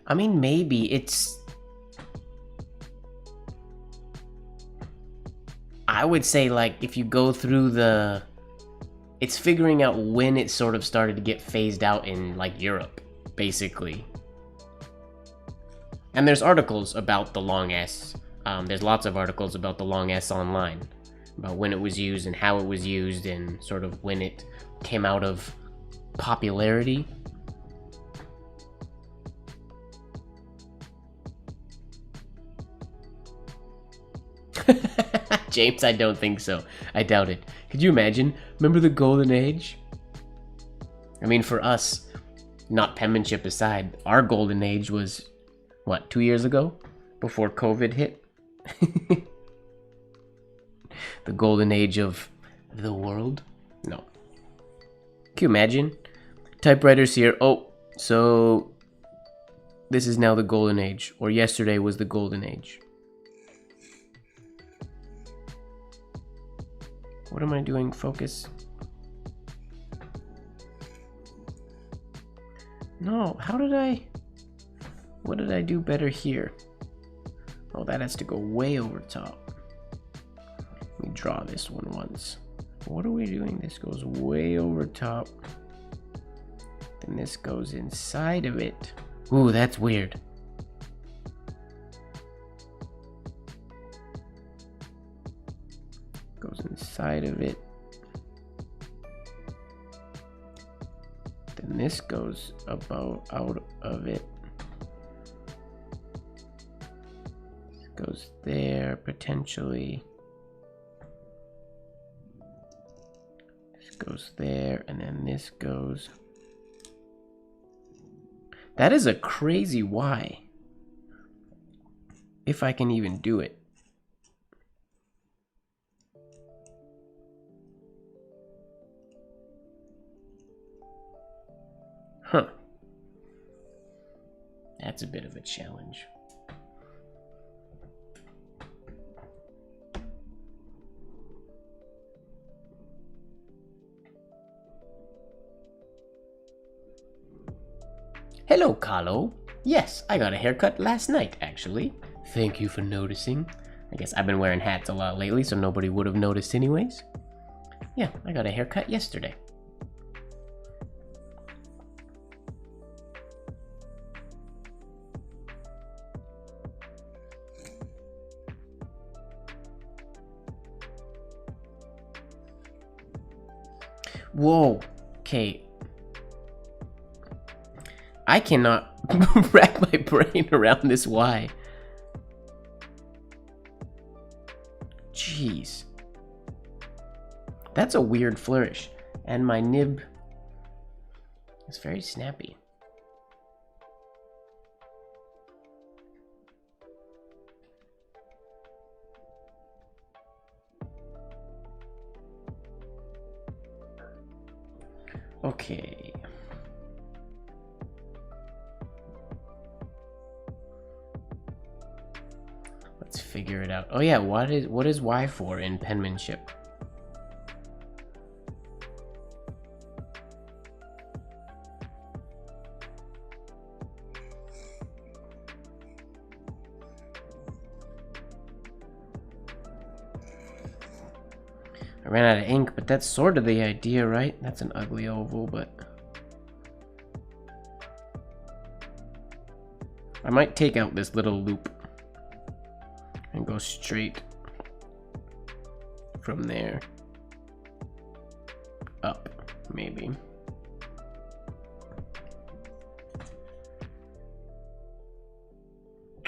I mean, maybe it's... I would say, like, if you go through the... It's figuring out when it sort of started to get phased out in, like, Europe, basically. And there's articles about the long S. There's lots of articles about the long S online. About when it was used and how it was used and sort of when it came out of popularity. James, I don't think so. I doubt it. Could you imagine? Remember the golden age? I mean, for us, not penmanship aside, our golden age was, what, 2 years ago? Before COVID hit? The golden age of the world? No. Can you imagine? Typewriters here. Oh, so this is now the golden age. Or yesterday was the golden age. What am I doing? Focus. No, how did I... What did I do better here? Oh, that has to go way over top. Let me draw this one once. What are we doing? This goes way over top. Then this goes inside of it. Ooh, that's weird. Goes inside of it. Then this goes about out of it. This goes there potentially. This goes there, and then this goes. That is a crazy Y. If I can even do it. Huh. That's a bit of a challenge. Hello, Carlo. Yes, I got a haircut last night, actually. Thank you for noticing. I guess I've been wearing hats a lot lately, so nobody would have noticed anyways. Yeah, I got a haircut yesterday. Whoa, okay. I cannot wrap my brain around this Y. Jeez. That's a weird flourish. And my nib is very snappy. Okay. Let's figure it out. Oh yeah, what is Y for in penmanship? I ran out of ink, but that's sort of the idea, right? That's an ugly oval, but... I might take out this little loop and go straight. from there up, maybe.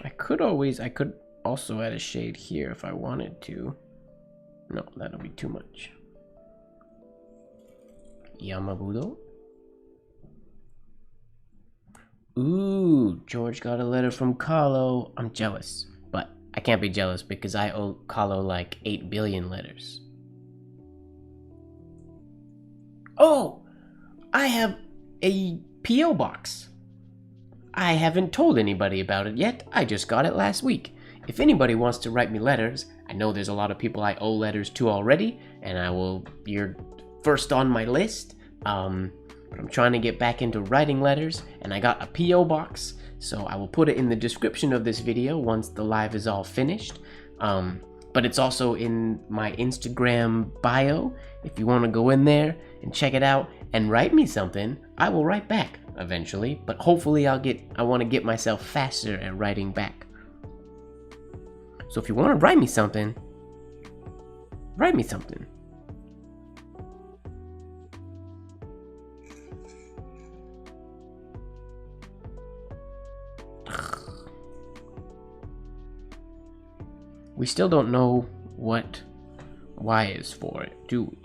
I could also add a shade here if I wanted to. No, that'll be too much. Yamabudo. Ooh, George got a letter from Carlo. I'm jealous, but I can't be jealous because I owe Carlo like 8 billion letters. Oh, I have a P.O. box. I haven't told anybody about it yet. I just got it last week. If anybody wants to write me letters, I know there's a lot of people I owe letters to already, and you're first on my list. But I'm trying to get back into writing letters, and I got a P.O. box, so I will put it in the description of this video once the live is all finished. But it's also in my Instagram bio. If you want to go in there and check it out and write me something, I will write back eventually, but hopefully I want to get myself faster at writing back. So if you want to write me something, write me something. We still don't know what Y is for it, do we?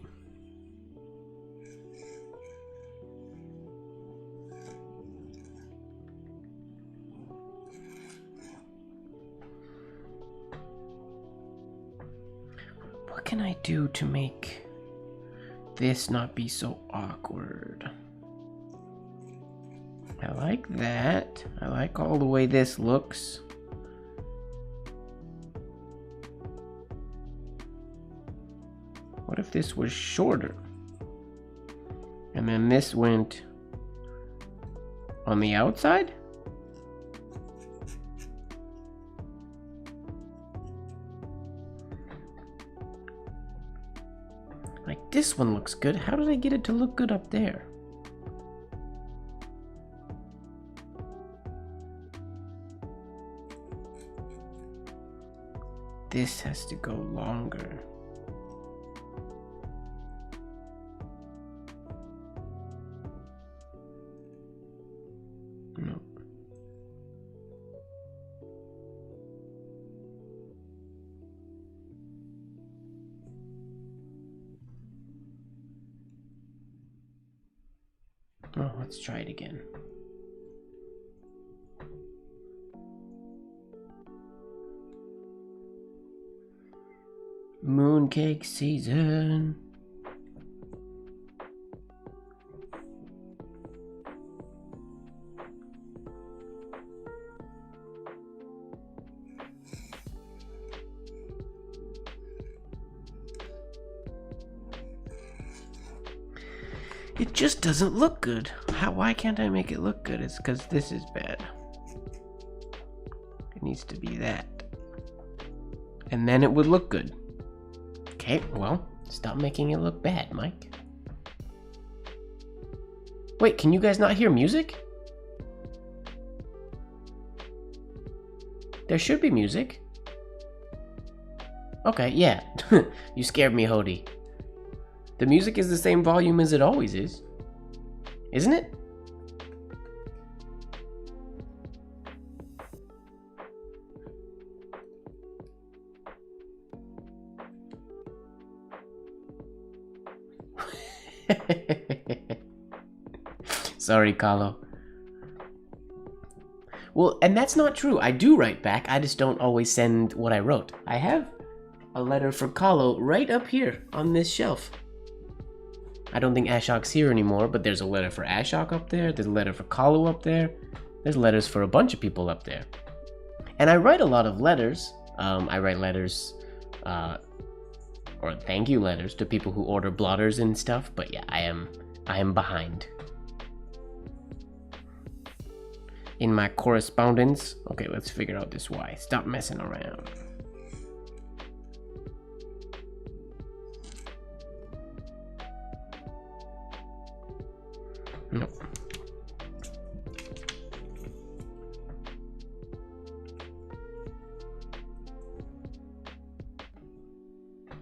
What can I do to make this not be so awkward? I like that. I like all the way this looks. What if this was shorter? And then this went on the outside? Like this one looks good. How did I get it to look good up there? This has to go longer. No. Oh, let's try it again. Mooncake season. It just doesn't look good. Why can't I make it look good? It's because this is bad. It needs to be that. And then it would look good. Okay, well, stop making it look bad, Mike. Wait, can you guys not hear music? There should be music. Okay, yeah. You scared me, Hody. The music is the same volume as it always is. Isn't it? Sorry, Carlo. Well, and that's not true. I do write back. I just don't always send what I wrote. I have a letter for Carlo right up here on this shelf. I don't think Ashok's here anymore, but there's a letter for Ashok up there. There's a letter for Carlo up there. There's letters for a bunch of people up there. And I write a lot of letters. I write letters, or thank you letters to people who order blotters and stuff. But yeah, I am behind in my correspondence. Okay, let's figure out this Y. Stop messing around. No.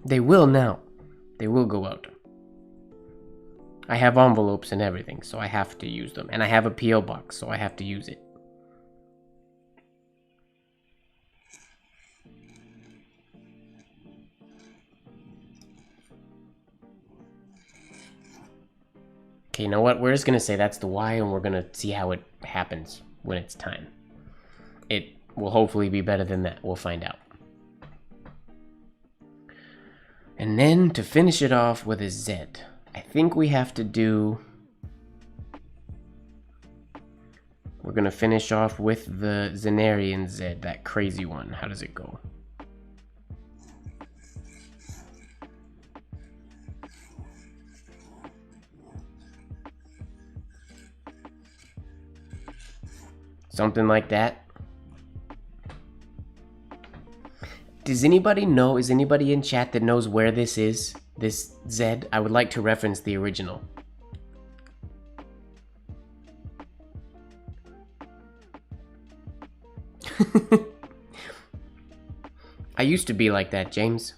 They will now. They will go out. I have envelopes and everything, so I have to use them. And I have a P.O. box, so I have to use it. Okay, you know what? We're just going to say that's the Y, and we're going to see how it happens when it's time. It will hopefully be better than that. We'll find out. And then to finish it off with a Z, I think we have to do... We're going to finish off with the Zenarian Z, that crazy one. How does it go? Something like that. Does anybody know, is anybody in chat that knows where this is? This Z? I would like to reference the original. I used to be like that, James.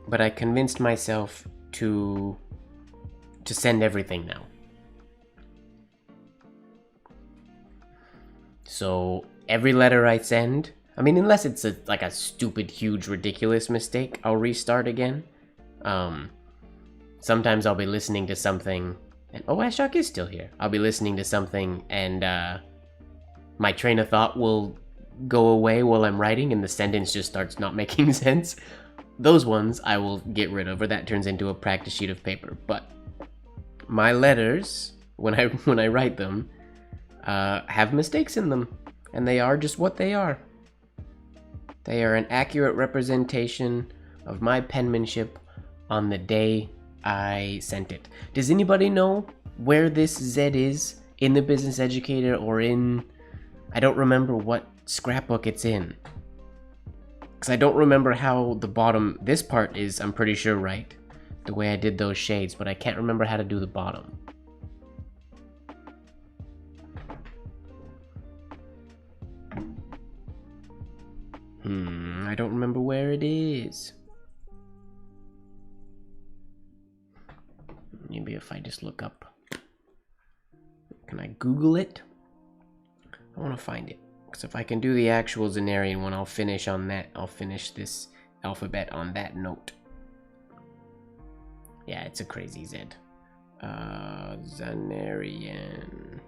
But I convinced myself to send everything now. So every letter I send, I mean, unless it's like a stupid, huge, ridiculous mistake, I'll restart again. Sometimes I'll be listening to something, and oh, Ashok is still here. I'll be listening to something, and my train of thought will go away while I'm writing, and the sentence just starts not making sense. Those ones I will get rid of, or that turns into a practice sheet of paper. But my letters, when I write them, have mistakes in them, and they are just what they are. They are an accurate representation of my penmanship on the day I sent it. Does anybody know where this Z is in the Business Educator or in... I don't remember what scrapbook it's in. Because I don't remember how the bottom... This part is, I'm pretty sure, right. The way I did those shades, but I can't remember how to do the bottom. I don't remember where it is. Maybe if I just look up. Can I Google it? I want to find it. Because if I can do the actual Zenarian one, I'll finish on that. I'll finish this alphabet on that note. Yeah, it's a crazy Z. Zenarian.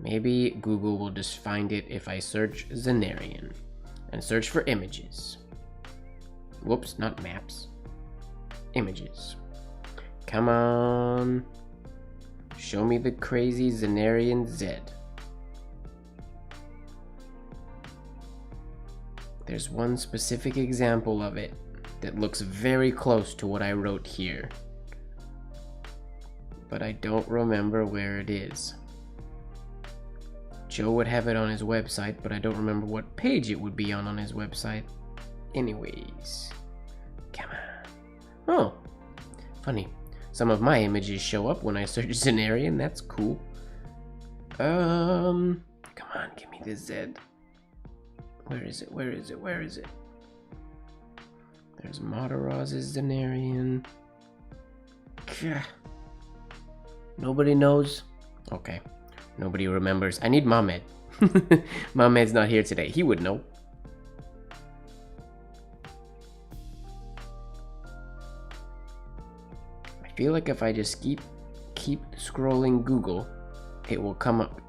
Maybe Google will just find it if I search Zenarian and search for images. Whoops, not maps. Images. Come on. Show me the crazy Zenarian Z. There's one specific example of it that looks very close to what I wrote here. But I don't remember where it is. Joe would have it on his website, but I don't remember what page it would be on his website. Anyways. Come on. Oh. Funny. Some of my images show up when I search Zenarian. That's cool. Come on, give me the Z. Where is it? Where is it? Where is it? There's Mataraz's Zenarian. Gah. Nobody knows? Okay. Nobody remembers. I need Mohamed. Mohamed's not here today. He would know. I feel like if I just keep scrolling Google, it will come up.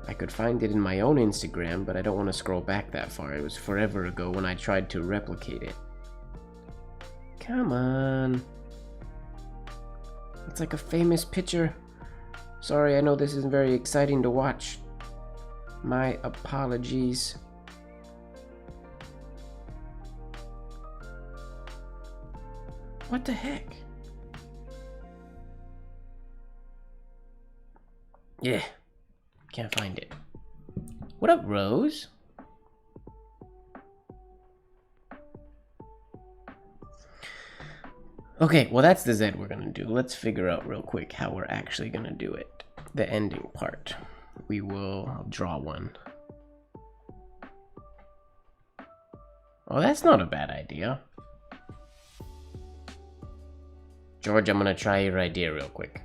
I could find it in my own Instagram, but I don't want to scroll back that far. It was forever ago when I tried to replicate it. Come on. It's like a famous picture. Sorry, I know this isn't very exciting to watch. My apologies. What the heck? Yeah. Can't find it. What up, Rose? Okay, well that's the Z we're gonna do. Let's figure out real quick how we're actually gonna do it. The ending part. I'll draw one. Oh, that's not a bad idea. George, I'm gonna try your idea real quick.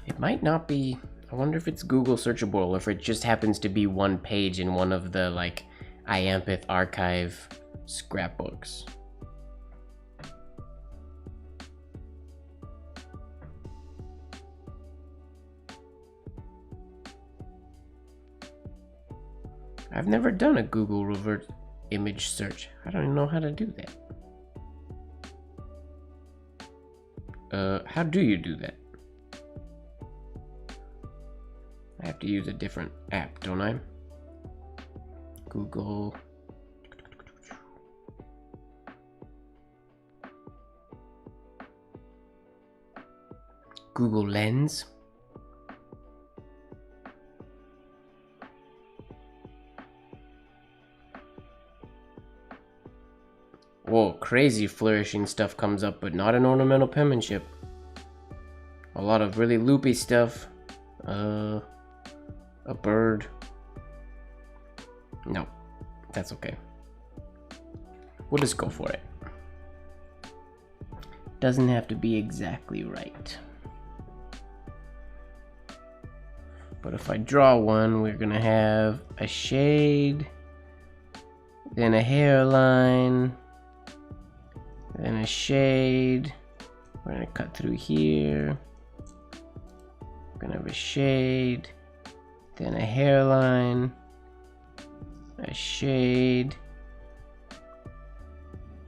It might not be... I wonder if it's Google searchable or if it just happens to be one page in one of the, like, Iampith archive scrapbooks. I've never done a Google reverse image search. I don't even know how to do that. How do you do that? I have to use a different app, don't I? Google. Google Lens. Whoa, crazy flourishing stuff comes up, but not an ornamental penmanship. A lot of really loopy stuff. A bird. No, that's okay. We'll just go for it. Doesn't have to be exactly right. But if I draw one, we're gonna have a shade, then a hairline, then a shade. We're gonna cut through here. We're gonna have a shade, then a hairline, a shade,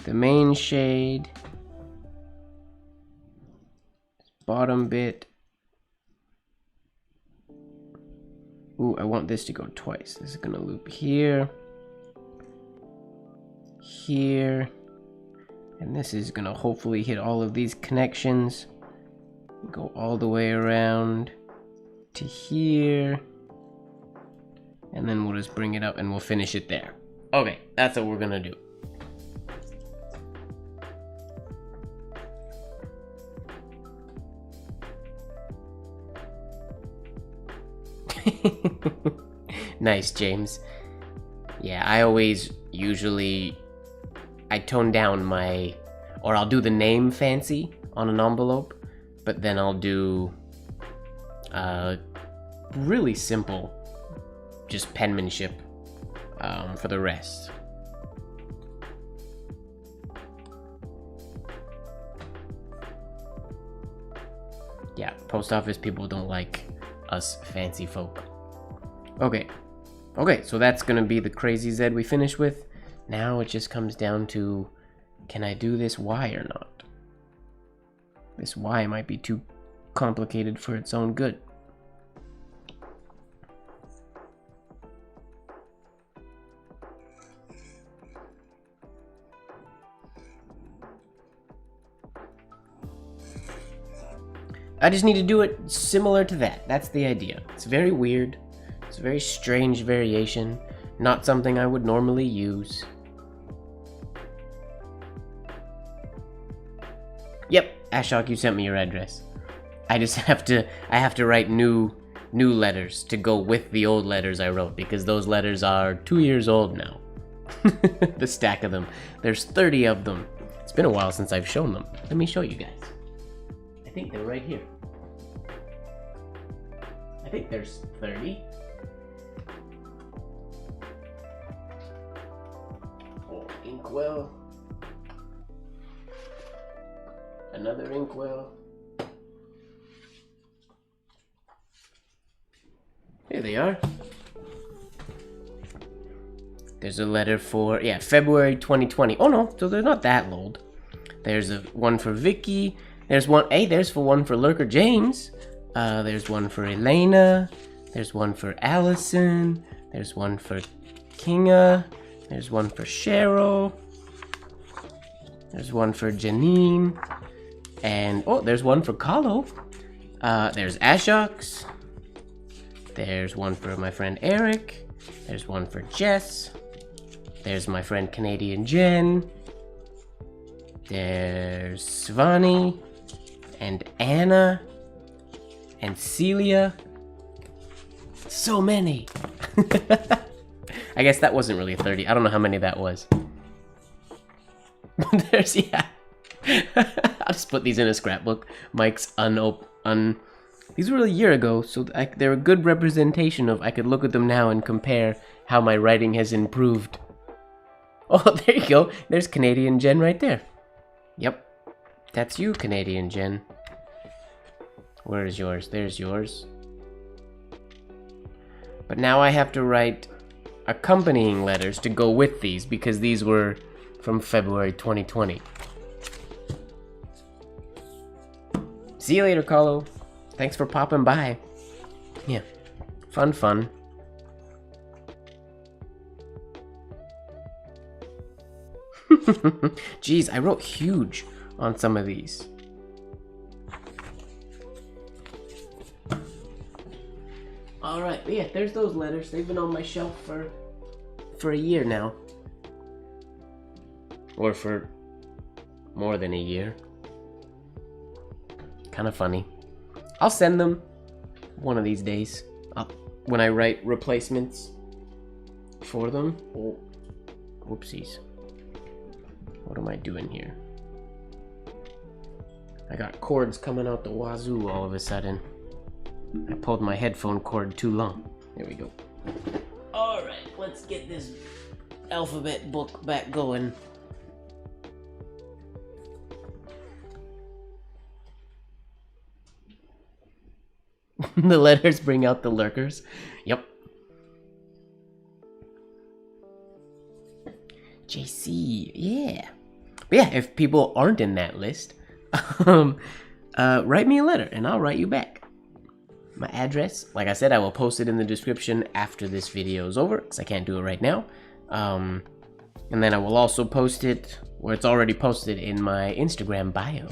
the main shade, bottom bit. Ooh, I want this to go twice. This is gonna loop here, here, and this is gonna hopefully hit all of these connections, go all the way around to here, and then we'll just bring it up and we'll finish it there. Okay, that's what we're gonna do. Nice, James. Yeah, I always I tone down I'll do the name fancy on an envelope, but then I'll do really simple, just penmanship for the rest. Yeah, post office people don't like us fancy folk. Okay, so that's gonna be the crazy Z we finish with. Now it just comes down to, can I do this Y or not? This Y might be too complicated for its own good. I just need to do it similar to that. That's the idea. It's very weird. It's a very strange variation. Not something I would normally use. Yep, Ashok, you sent me your address. I just have to write new letters to go with the old letters I wrote, because those letters are 2 years old now. The stack of them. There's 30 of them. It's been a while since I've shown them. Let me show you guys. I think they're right here. I think there's 30. Oh, inkwell. Another inkwell. Here they are. There's a letter for, yeah, February 2020. Oh no, so they're not that old. There's one for Vicky. There's one, hey, there's one for Lurker James. There's one for Elena. There's one for Allison. There's one for Kinga. There's one for Cheryl. There's one for Janine. And, oh, there's one for Kahlo. There's Ashok's. There's one for my friend Eric. There's one for Jess. There's my friend Canadian Jen. There's Svani and Anna and Celia. So many. I guess that wasn't really 30. I don't know how many that was. There's, yeah. I'll just put these in a scrapbook. Mike's these were a year ago, so they're a good representation of, I could look at them now and compare how my writing has improved. Oh, there you go. There's Canadian Jen right there. Yep. That's you, Canadian Jen. Where is yours? There's yours. But now I have to write accompanying letters to go with these because these were from February 2020. See you later, Carlo. Thanks for popping by. Yeah, fun. Jeez, I wrote huge on some of these. Alright, yeah, there's those letters. They've been on my shelf for a year now. Or for more than a year. Kind of funny. I'll send them one of these days. When I write replacements for them. Oh, whoopsies. What am I doing here? I got cords coming out the wazoo all of a sudden. I pulled my headphone cord too long. There we go. Alright, let's get this alphabet book back going. The letters bring out the lurkers. Yep. JC, yeah. But yeah, if people aren't in that list, write me a letter and I'll write you back. My address, like I said, I will post it in the description after this video is over, because I can't do it right now. And then I will also post it, or it's already posted in my Instagram bio.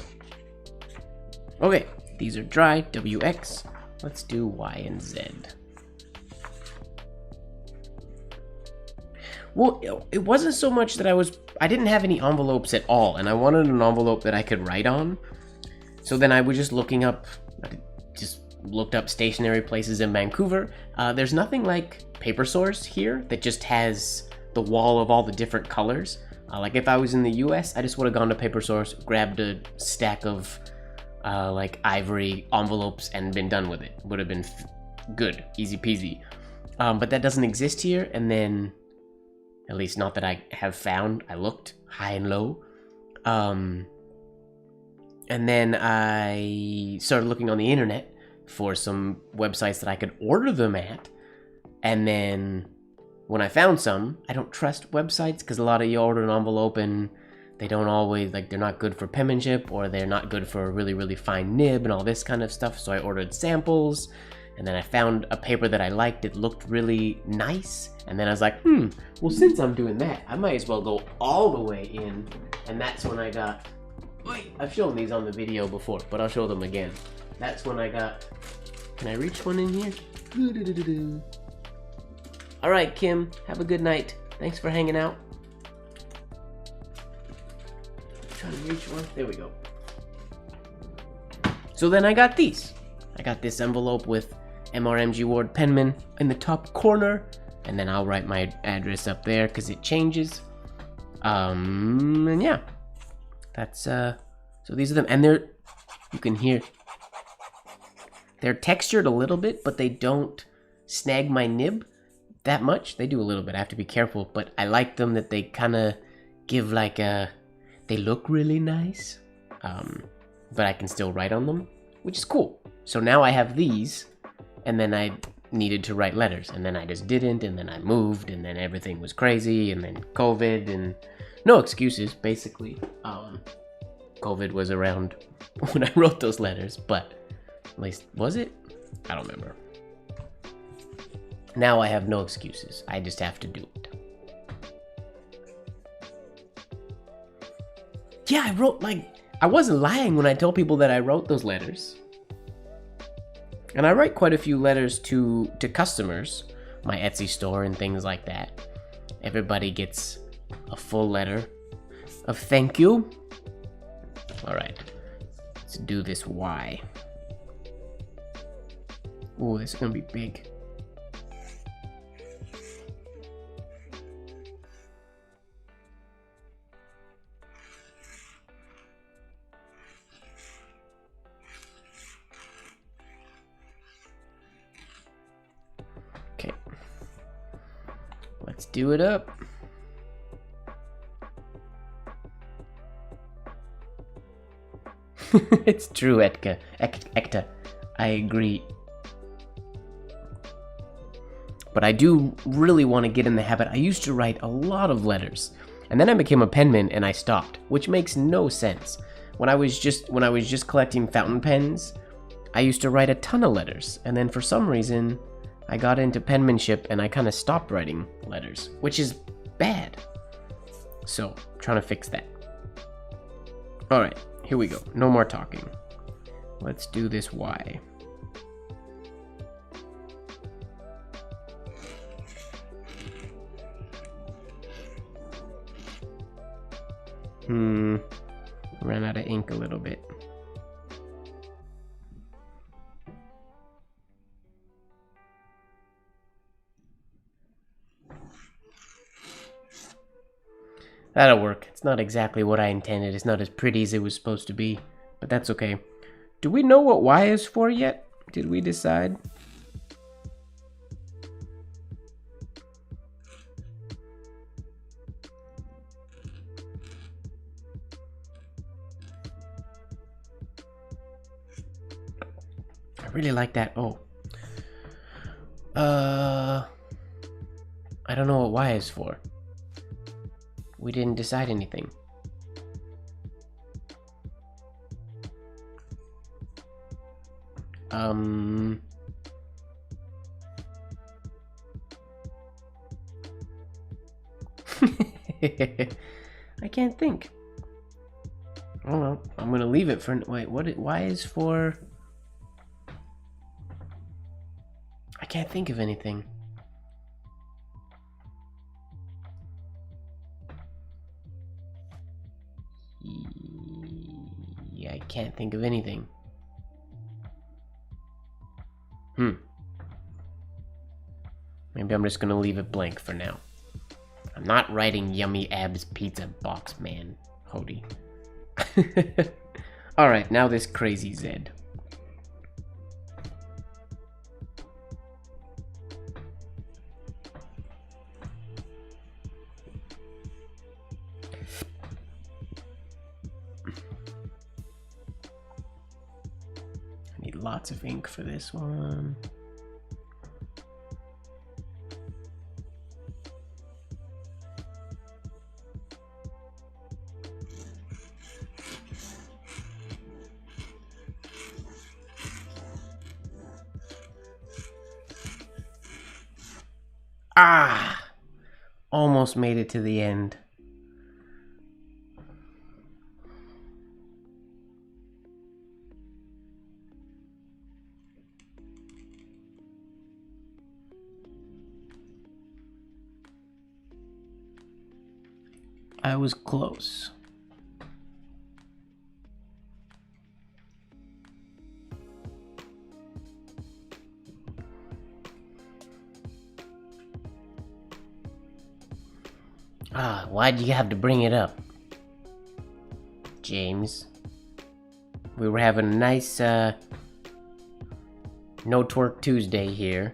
Okay, these are dry, WX. Let's do Y and Z. Well, it wasn't so much that I didn't have any envelopes at all, and I wanted an envelope that I could write on. So then I was just looked up stationery places in Vancouver. There's nothing like Paper Source here that just has the wall of all the different colors. Like if I was in the US, I just would have gone to Paper Source, grabbed a stack of like ivory envelopes and been done with it. Would have been good, easy peasy. But that doesn't exist here, and then, at least not that I have found, I looked high and low. And then I started looking on the internet for some websites that I could order them at. And then when I found some, I don't trust websites because a lot of you order an envelope and they don't always, like, they're not good for penmanship, or they're not good for a really, really fine nib and all this kind of stuff. So I ordered samples, and then I found a paper that I liked. It looked really nice. And then I was like, well, since I'm doing that, I might as well go all the way in. And that's when I got, wait, I've shown these on the video before, but I'll show them again. That's when I got, can I reach one in here? All right, Kim, have a good night. Thanks for hanging out. Trying to reach one. There we go. So then I got these. I got this envelope with MrMGWard penman in the top corner, and then I'll write my address up there because it changes. And yeah, that's so these are them, and you can hear they're textured a little bit, but they don't snag my nib that much. They do a little bit. I have to be careful, but I like them that they kind of give like they look really nice, but I can still write on them, which is cool. So now I have these, and then I needed to write letters, and then I just didn't, and then I moved, and then everything was crazy, and then COVID, and no excuses, basically. COVID was around when I wrote those letters, but at least, was it? I don't remember. Now I have no excuses. I just have to do it. Yeah, I wrote, I wasn't lying when I told people that I wrote those letters. And I write quite a few letters to customers, my Etsy store and things like that. Everybody gets a full letter of thank you. All right, let's do this Y. Oh, this is gonna be big. Okay, let's do it up. It's true, Ekta. I agree. But I do really want to get in the habit. I used to write a lot of letters, and then I became a penman and I stopped, which makes no sense. When I was just collecting fountain pens, I used to write a ton of letters, and then for some reason I got into penmanship and I kind of stopped writing letters, which is bad. So, I'm trying to fix that. All right, here we go. No more talking. Let's do this Y. Ran out of ink a little bit. That'll work. It's not exactly what I intended. It's not as pretty as it was supposed to be, but that's okay. Do we know what Y is for yet? Did we decide? I really like that. Oh. I don't know what Y is for. We didn't decide anything. I can't think. Oh well, I'm gonna leave it for. Wait, Y is for? I can't think of anything. Yeah, I can't think of anything. Maybe I'm just gonna leave it blank for now. I'm not writing Yummy Abs Pizza Box Man, Hody. Alright, now this crazy Z. I need lots of ink for this one. Ah! Almost made it to the end. I was close. Ah, why'd you have to bring it up, James? We were having a nice, No Twerk Tuesday here.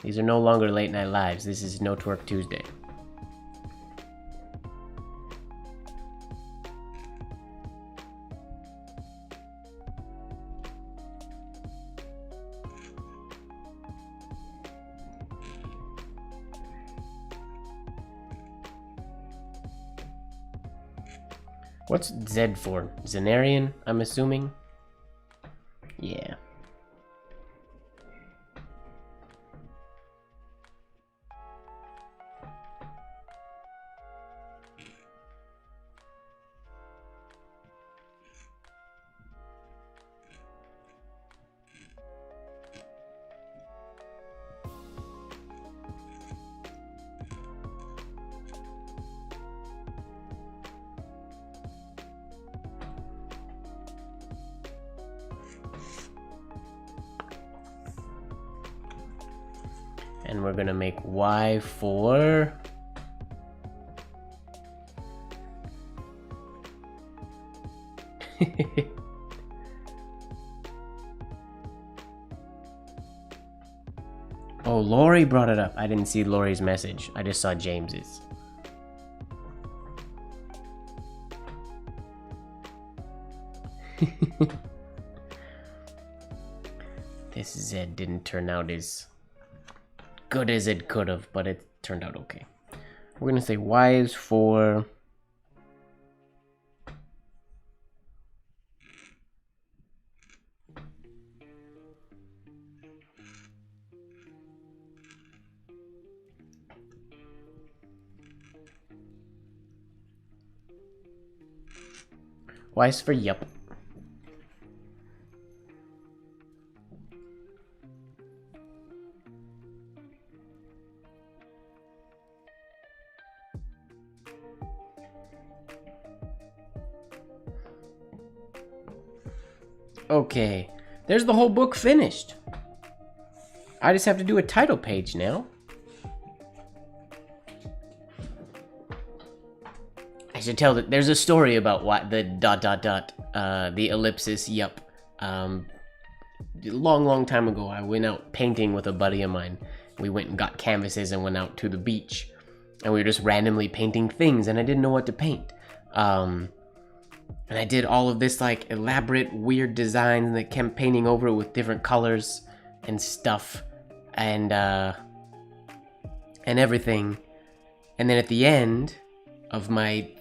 These are no longer late night lives. This is No Twerk Tuesday. What's Z for? Zenarian, I'm assuming? Yeah. And we're gonna make Y for... Oh, Lori brought it up. I didn't see Lori's message. I just saw James's. This Z didn't turn out as good as it could have, but it turned out okay. We're gonna say Y is for... Y is for yup. Okay, there's the whole book finished. I just have to do a title page now. I should tell that there's a story about what the ... the ellipsis, yup. Long time ago, I went out painting with a buddy of mine. We went and got canvases and went out to the beach. And we were just randomly painting things, and I didn't know what to paint. And I did all of this like elaborate weird designs that kept painting over it with different colors and stuff and everything. And then at the end of my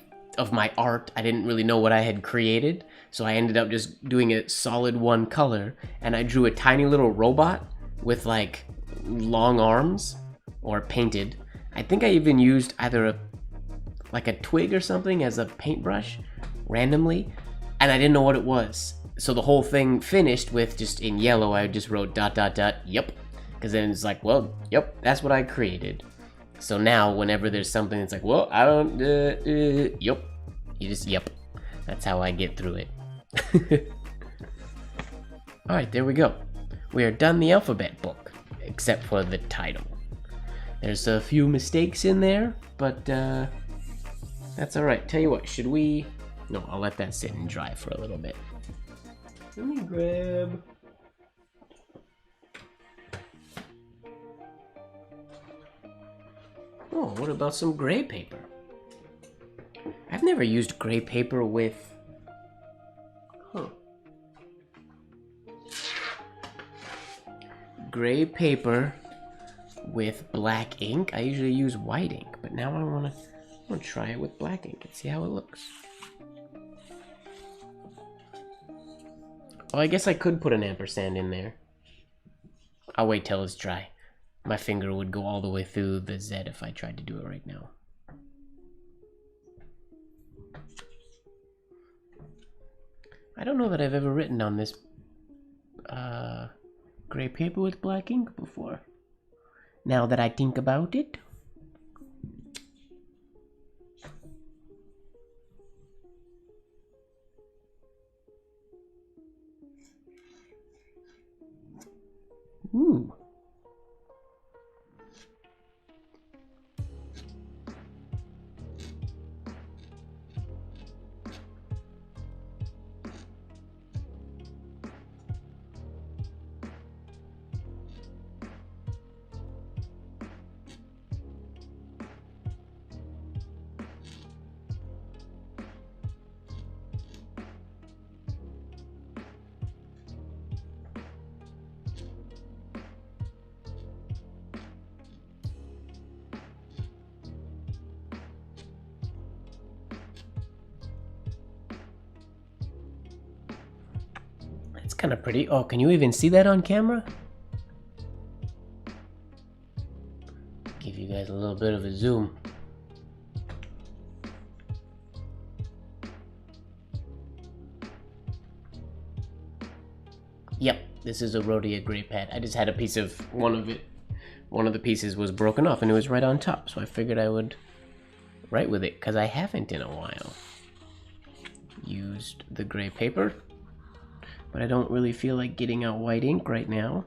art, I didn't really know what I had created, so I ended up just doing a solid one color, and I drew a tiny little robot with like long arms, or painted. I think I even used either a twig or something as a paintbrush randomly, and I didn't know what it was. So the whole thing finished with just in yellow, I just wrote ... Yep, because then it's like, well, yep, that's what I created. So now whenever there's something that's like, well, I don't, yep, you just, yep. That's how I get through it. Alright, there we go. We are done the alphabet book, except for the title. There's a few mistakes in there, but that's alright. Tell you what, should we... No, I'll let that sit and dry for a little bit. Let me grab... Oh, what about some gray paper? I've never used gray paper with... Huh. Gray paper with black ink. I usually use white ink, but now I want to try it with black ink and see how it looks. Oh, I guess I could put an ampersand in there. I'll wait till it's dry. My finger would go all the way through the Z if I tried to do it right now. I don't know that I've ever written on this gray paper with black ink before. Now that I think about it. Ooh. It's kind of pretty. Oh, can you even see that on camera? Give you guys a little bit of a zoom. Yep, this is a Rhodia gray pad. I just had a piece of one of the pieces was broken off and it was right on top, so I figured I would write with it because I haven't in a while used the gray paper. But I don't really feel like getting out white ink right now.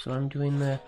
So I'm doing the...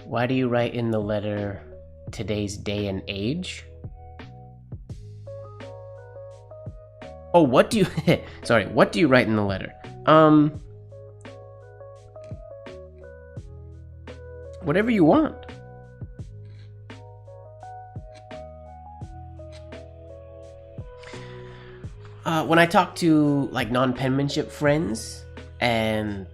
Why do you write in the letter today's day and age? Oh, what do you... Sorry, what do you write in the letter? Whatever you want. When I talk to, like, non-penmanship friends and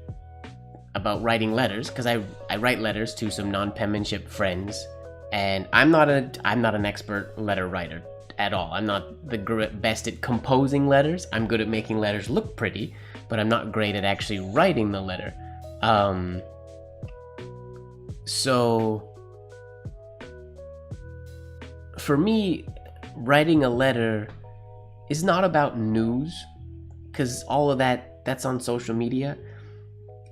about writing letters, because I write letters to some non-penmanship friends, and I'm not an expert letter writer at all. I'm not the best at composing letters. I'm good at making letters look pretty, but I'm not great at actually writing the letter. So for me, writing a letter is not about news, because all of that's on social media.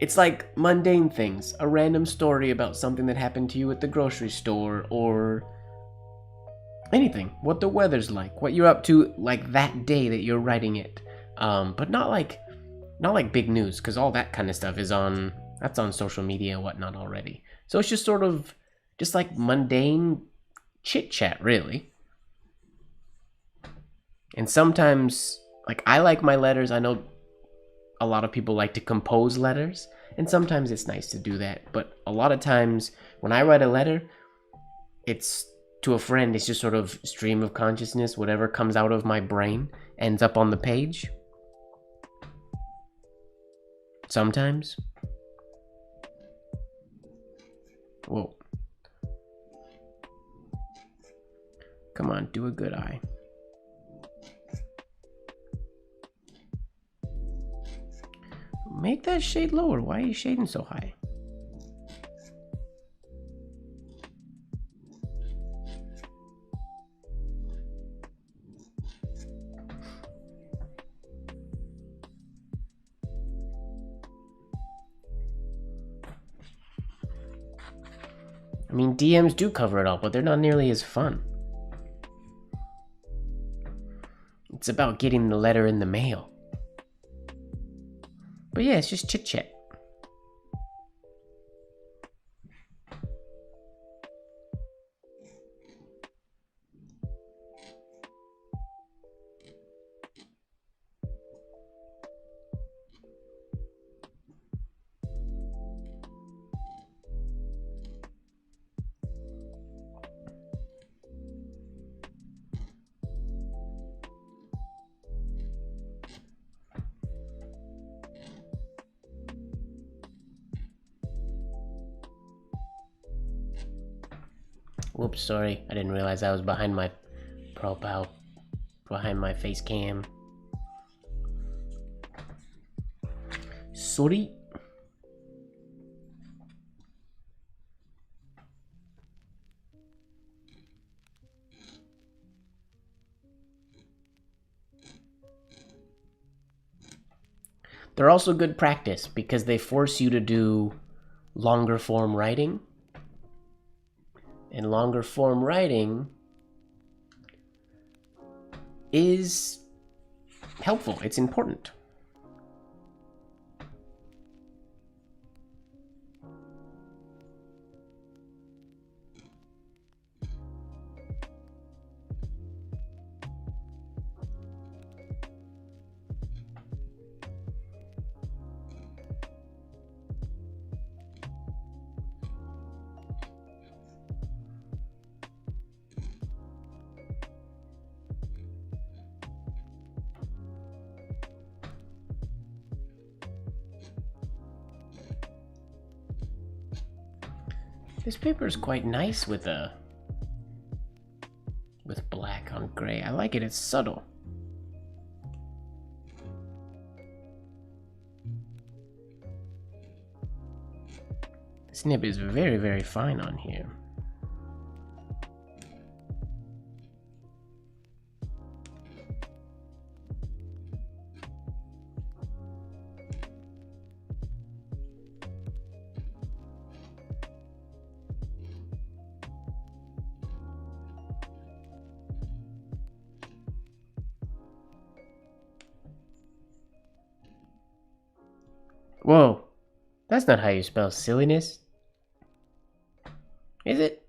It's like mundane things, a random story about something that happened to you at the grocery store, or anything, what the weather's like, what you're up to like that day that you're writing it. But not like big news, because all that kind of stuff is on social media and whatnot already. So it's just sort of just like mundane chit chat, really. And sometimes, like, I like my letters. I know a lot of people like to compose letters, and sometimes it's nice to do that. But a lot of times when I write a letter, it's to a friend. It's just sort of stream of consciousness. Whatever comes out of my brain ends up on the page. Sometimes. Whoa. Come on, do a good eye. Make that shade lower. Why are you shading so high? I mean, DMs do cover it all, but they're not nearly as fun. It's about getting the letter in the mail. But yeah, it's just chit chat. Whoops, sorry. I didn't realize I was behind my profile, behind my face cam. Sorry. They're also good practice because they force you to do longer form writing. And longer form writing is helpful. It's important. This paper is quite nice with black on gray. gray. I like it. It's subtle. This nib is very, very fine on here. Whoa, that's not how you spell silliness. Is it?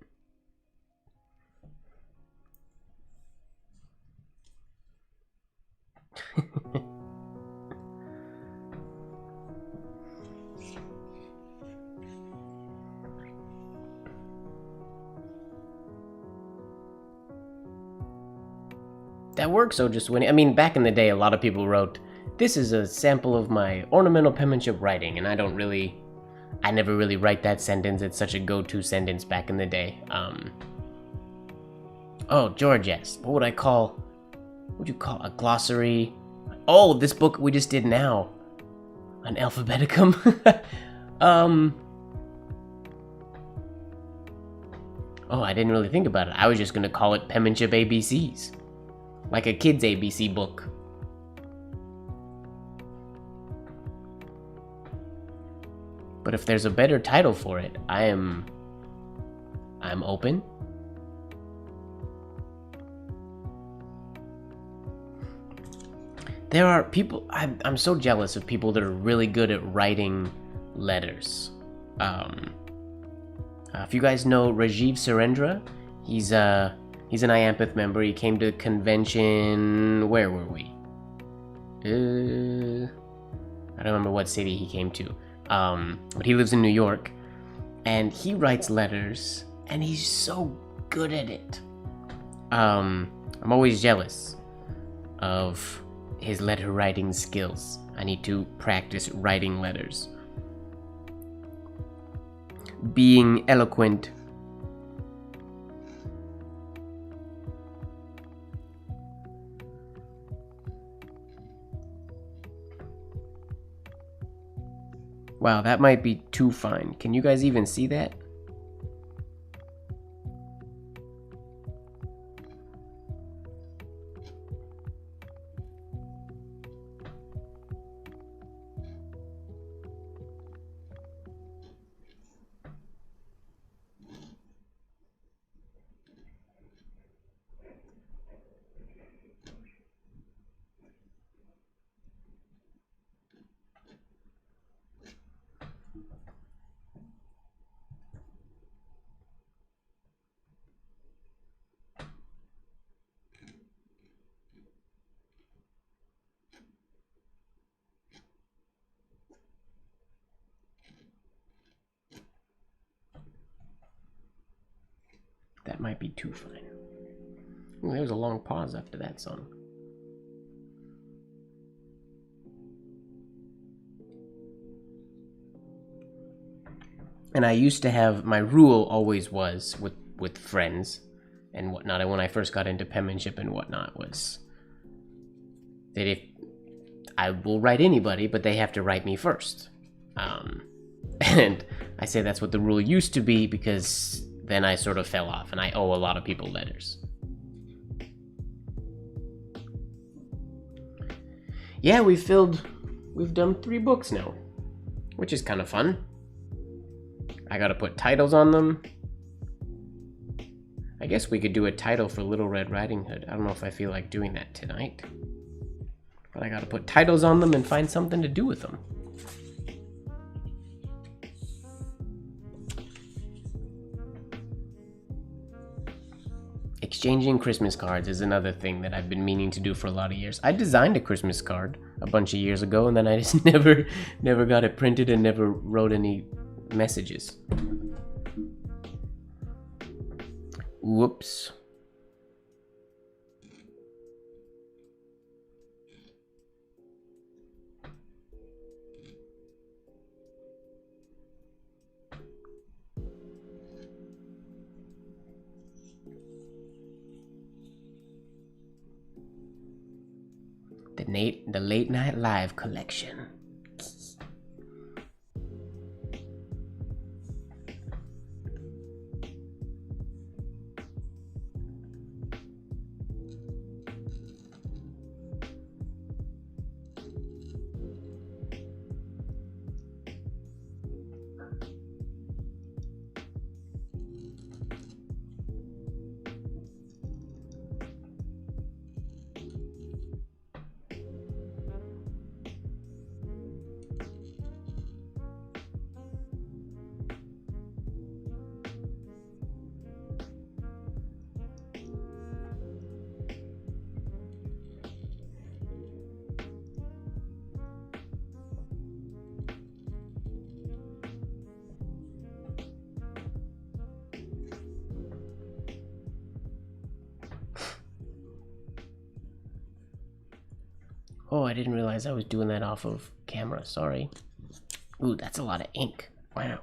That works so just when I mean, back in the day, a lot of people wrote, "This is a sample of my ornamental penmanship writing," and I never really write that sentence. It's such a go-to sentence back in the day. Oh, George asked, what would you call a glossary? Oh, this book we just did now. An alphabeticum? Oh, I didn't really think about it. I was just gonna call it Penmanship ABCs. Like a kid's ABC book. But if there's a better title for it, I'm open. There are people, I'm so jealous of people that are really good at writing letters. If you guys know Rajiv Surendra, he's an IAMPITH member. He came to convention, where were we? I don't remember what city he came to. But he lives in New York, and he writes letters, and he's so good at it. I'm always jealous of his letter writing skills. I need to practice writing letters. Being eloquent. Wow, that might be too fine. Can you guys even see that? That might be too fine. Ooh, there was a long pause after that song. And I used to have, my rule always was with friends and whatnot, and when I first got into penmanship and whatnot, was that if I will write anybody, but they have to write me first. And I say that's what the rule used to be because then I sort of fell off and I owe a lot of people letters. Yeah, we've done 3 books now, which is kind of fun. I gotta put titles on them. I guess we could do a title for Little Red Riding Hood. I don't know if I feel like doing that tonight, but I gotta put titles on them and find something to do with them. Exchanging Christmas cards is another thing that I've been meaning to do for a lot of years. I designed a Christmas card a bunch of years ago, and then I just never got it printed and never wrote any messages. Whoops. The Late Night Live collection. Oh, I didn't realize I was doing that off of camera. Sorry. Ooh, that's a lot of ink. Wow.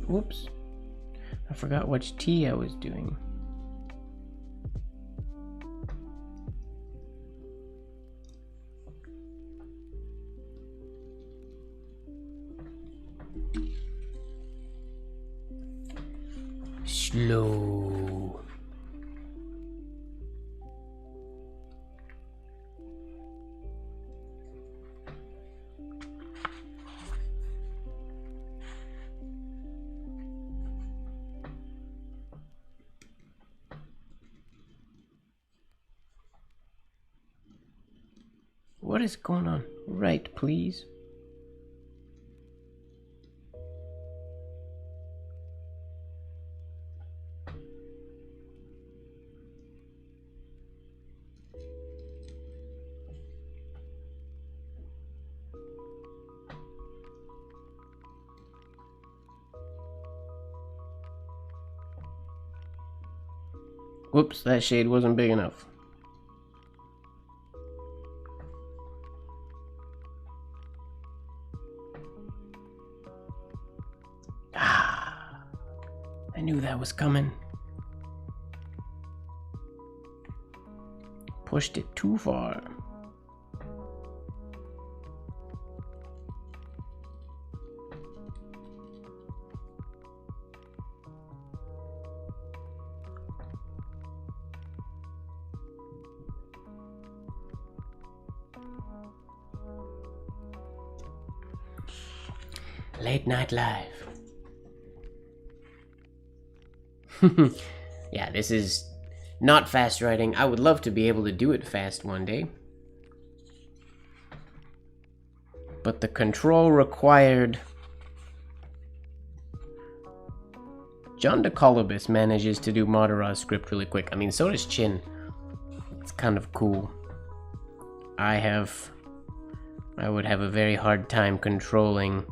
Whoops. I forgot which tea I was doing. Slow. What is going on? Right, please. Whoops, that shade wasn't big enough. I knew that was coming. Pushed it too far. Late Night Live. Yeah, this is not fast writing. I would love to be able to do it fast one day. But the control required... John DeColobus manages to do Madara's script really quick. I mean, so does Chin. It's kind of cool. I would have a very hard time controlling...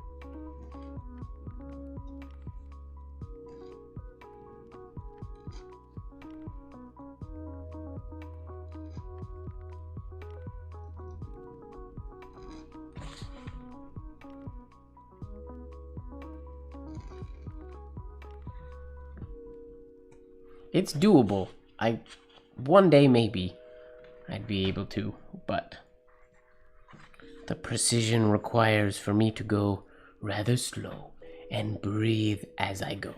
It's doable. One day maybe. I'd be able to, but the precision requires for me to go rather slow and breathe as I go.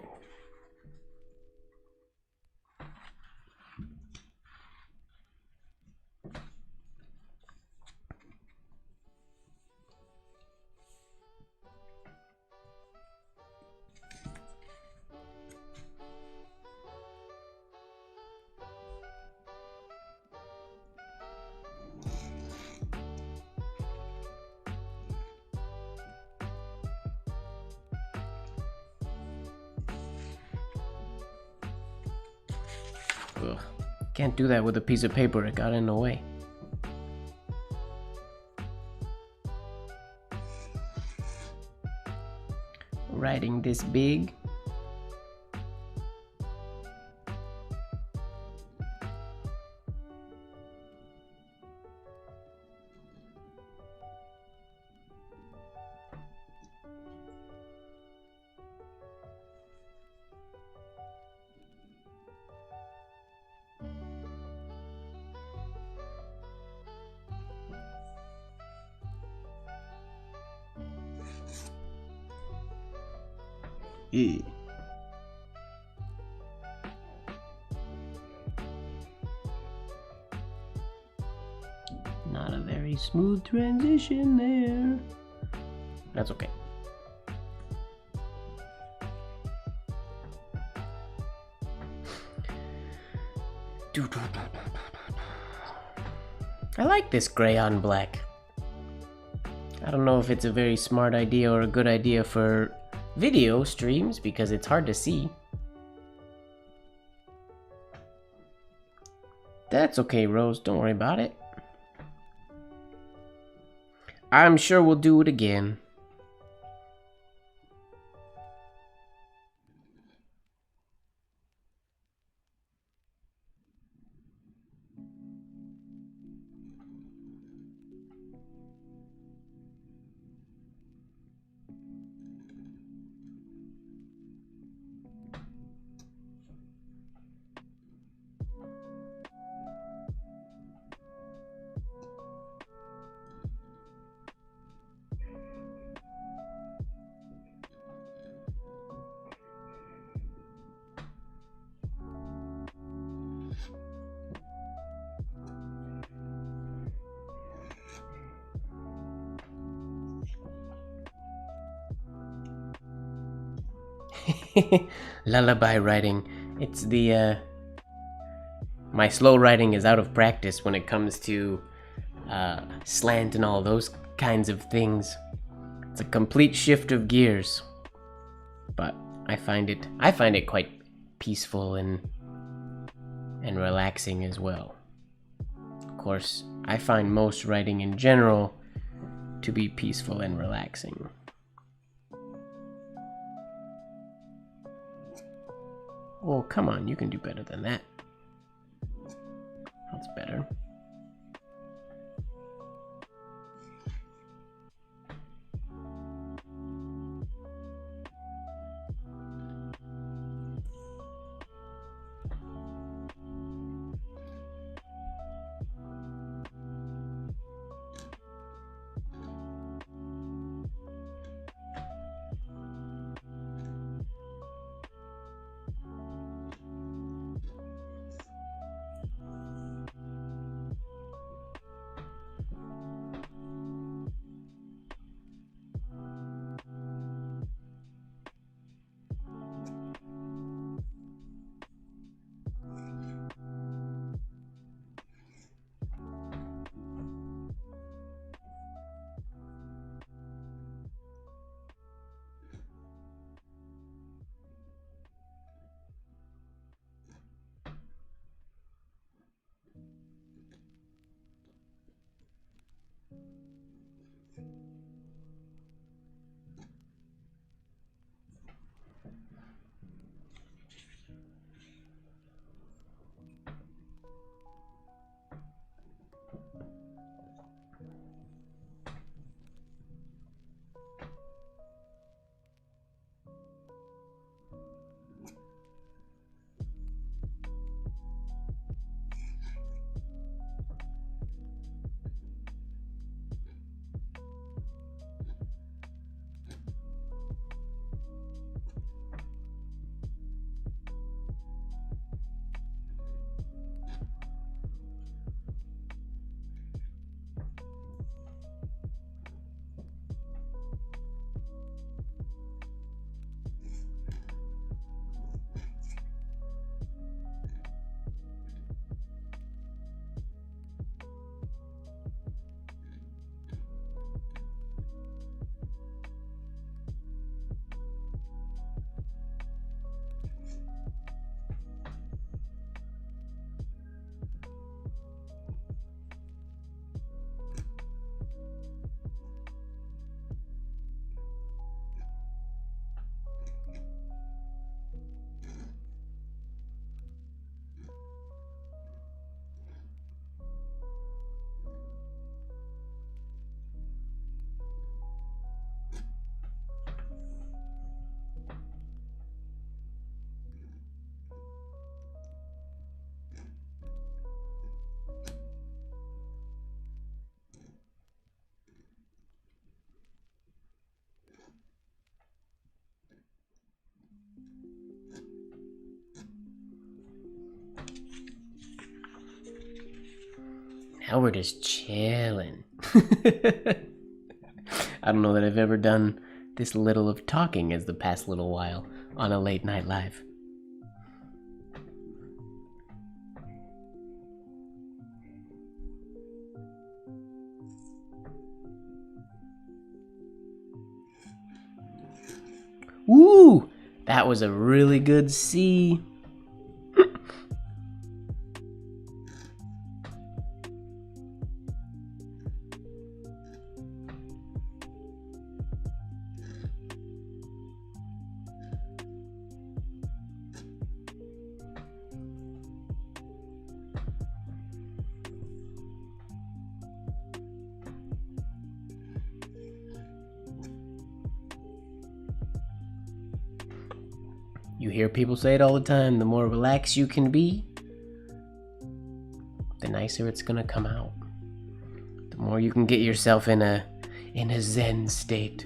Ugh. Can't do that with a piece of paper, it got in the way. Writing this big. Yeah. Not a very smooth transition there. That's okay. I like this gray on black. I don't know if it's a very smart idea or a good idea for video streams because it's hard to see. That's okay, Rose. Don't worry about it. I'm sure we'll do it again. Lullaby writing. It's the my slow writing is out of practice when it comes to slant and all those kinds of things. It's a complete shift of gears. But I find it quite peaceful and relaxing as well. Of course, I find most writing in general to be peaceful and relaxing. Oh, come on, you can do better than that. That's better. Now we're just chilling. I don't know that I've ever done this little of talking as the past little while on a late night live. Woo! That was a really good C. You hear people say it all the time, the more relaxed you can be, the nicer it's gonna come out. The more you can get yourself in a zen state.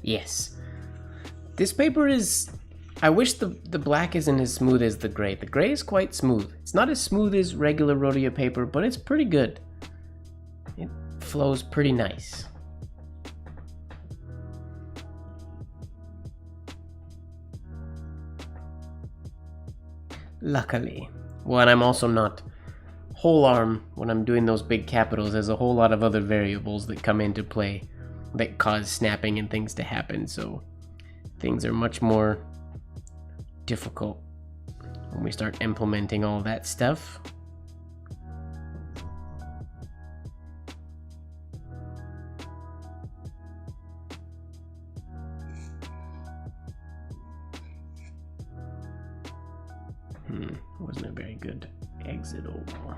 Yes. This paper is... I wish the black isn't as smooth as the gray. The gray is quite smooth. It's not as smooth as regular Rhodia paper, but it's pretty good. It flows pretty nice. Luckily. Well, and I'm also not whole arm when I'm doing those big capitals. There's a whole lot of other variables that come into play that cause snapping and things to happen, so things are much more difficult when we start implementing all that stuff. Wasn't a very good exit over.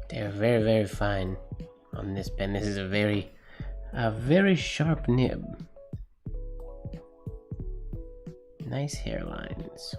They're very, very fine on this pen. This is a very sharp nib. Nice hairlines.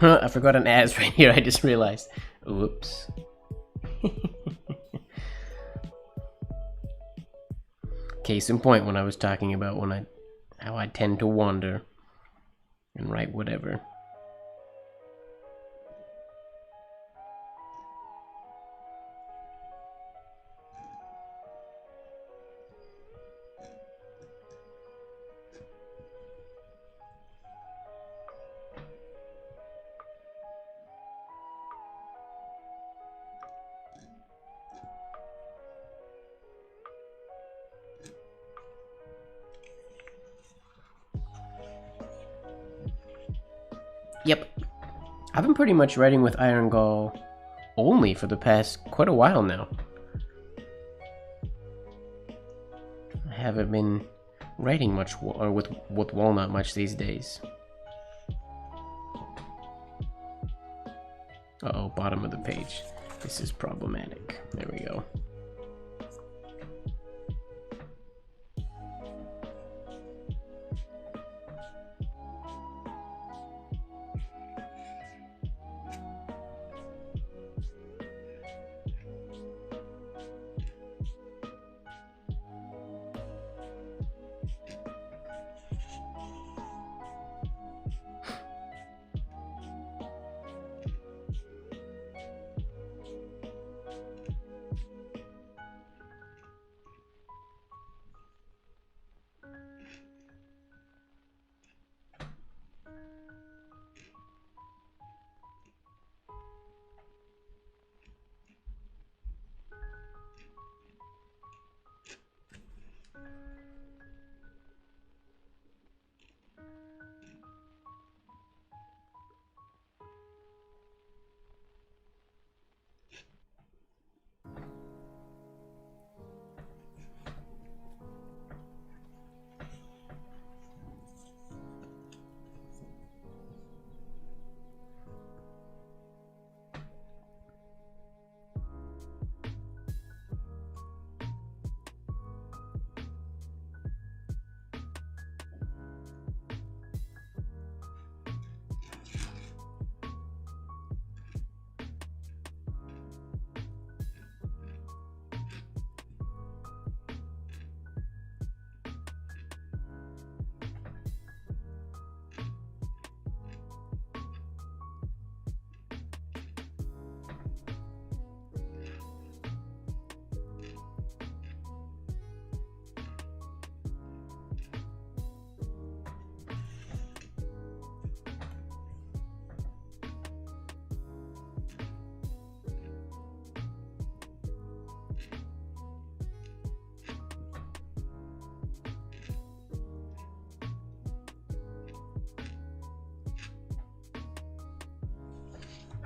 I forgot an as right here, I just realized. Whoops. Case in point, when I was talking about how I tend to wander and write whatever. Yep, I've been pretty much writing with Iron Gall only for the past quite a while now. I haven't been writing much or with Walnut much these days. Uh-oh, bottom of the page. This is problematic. There we go.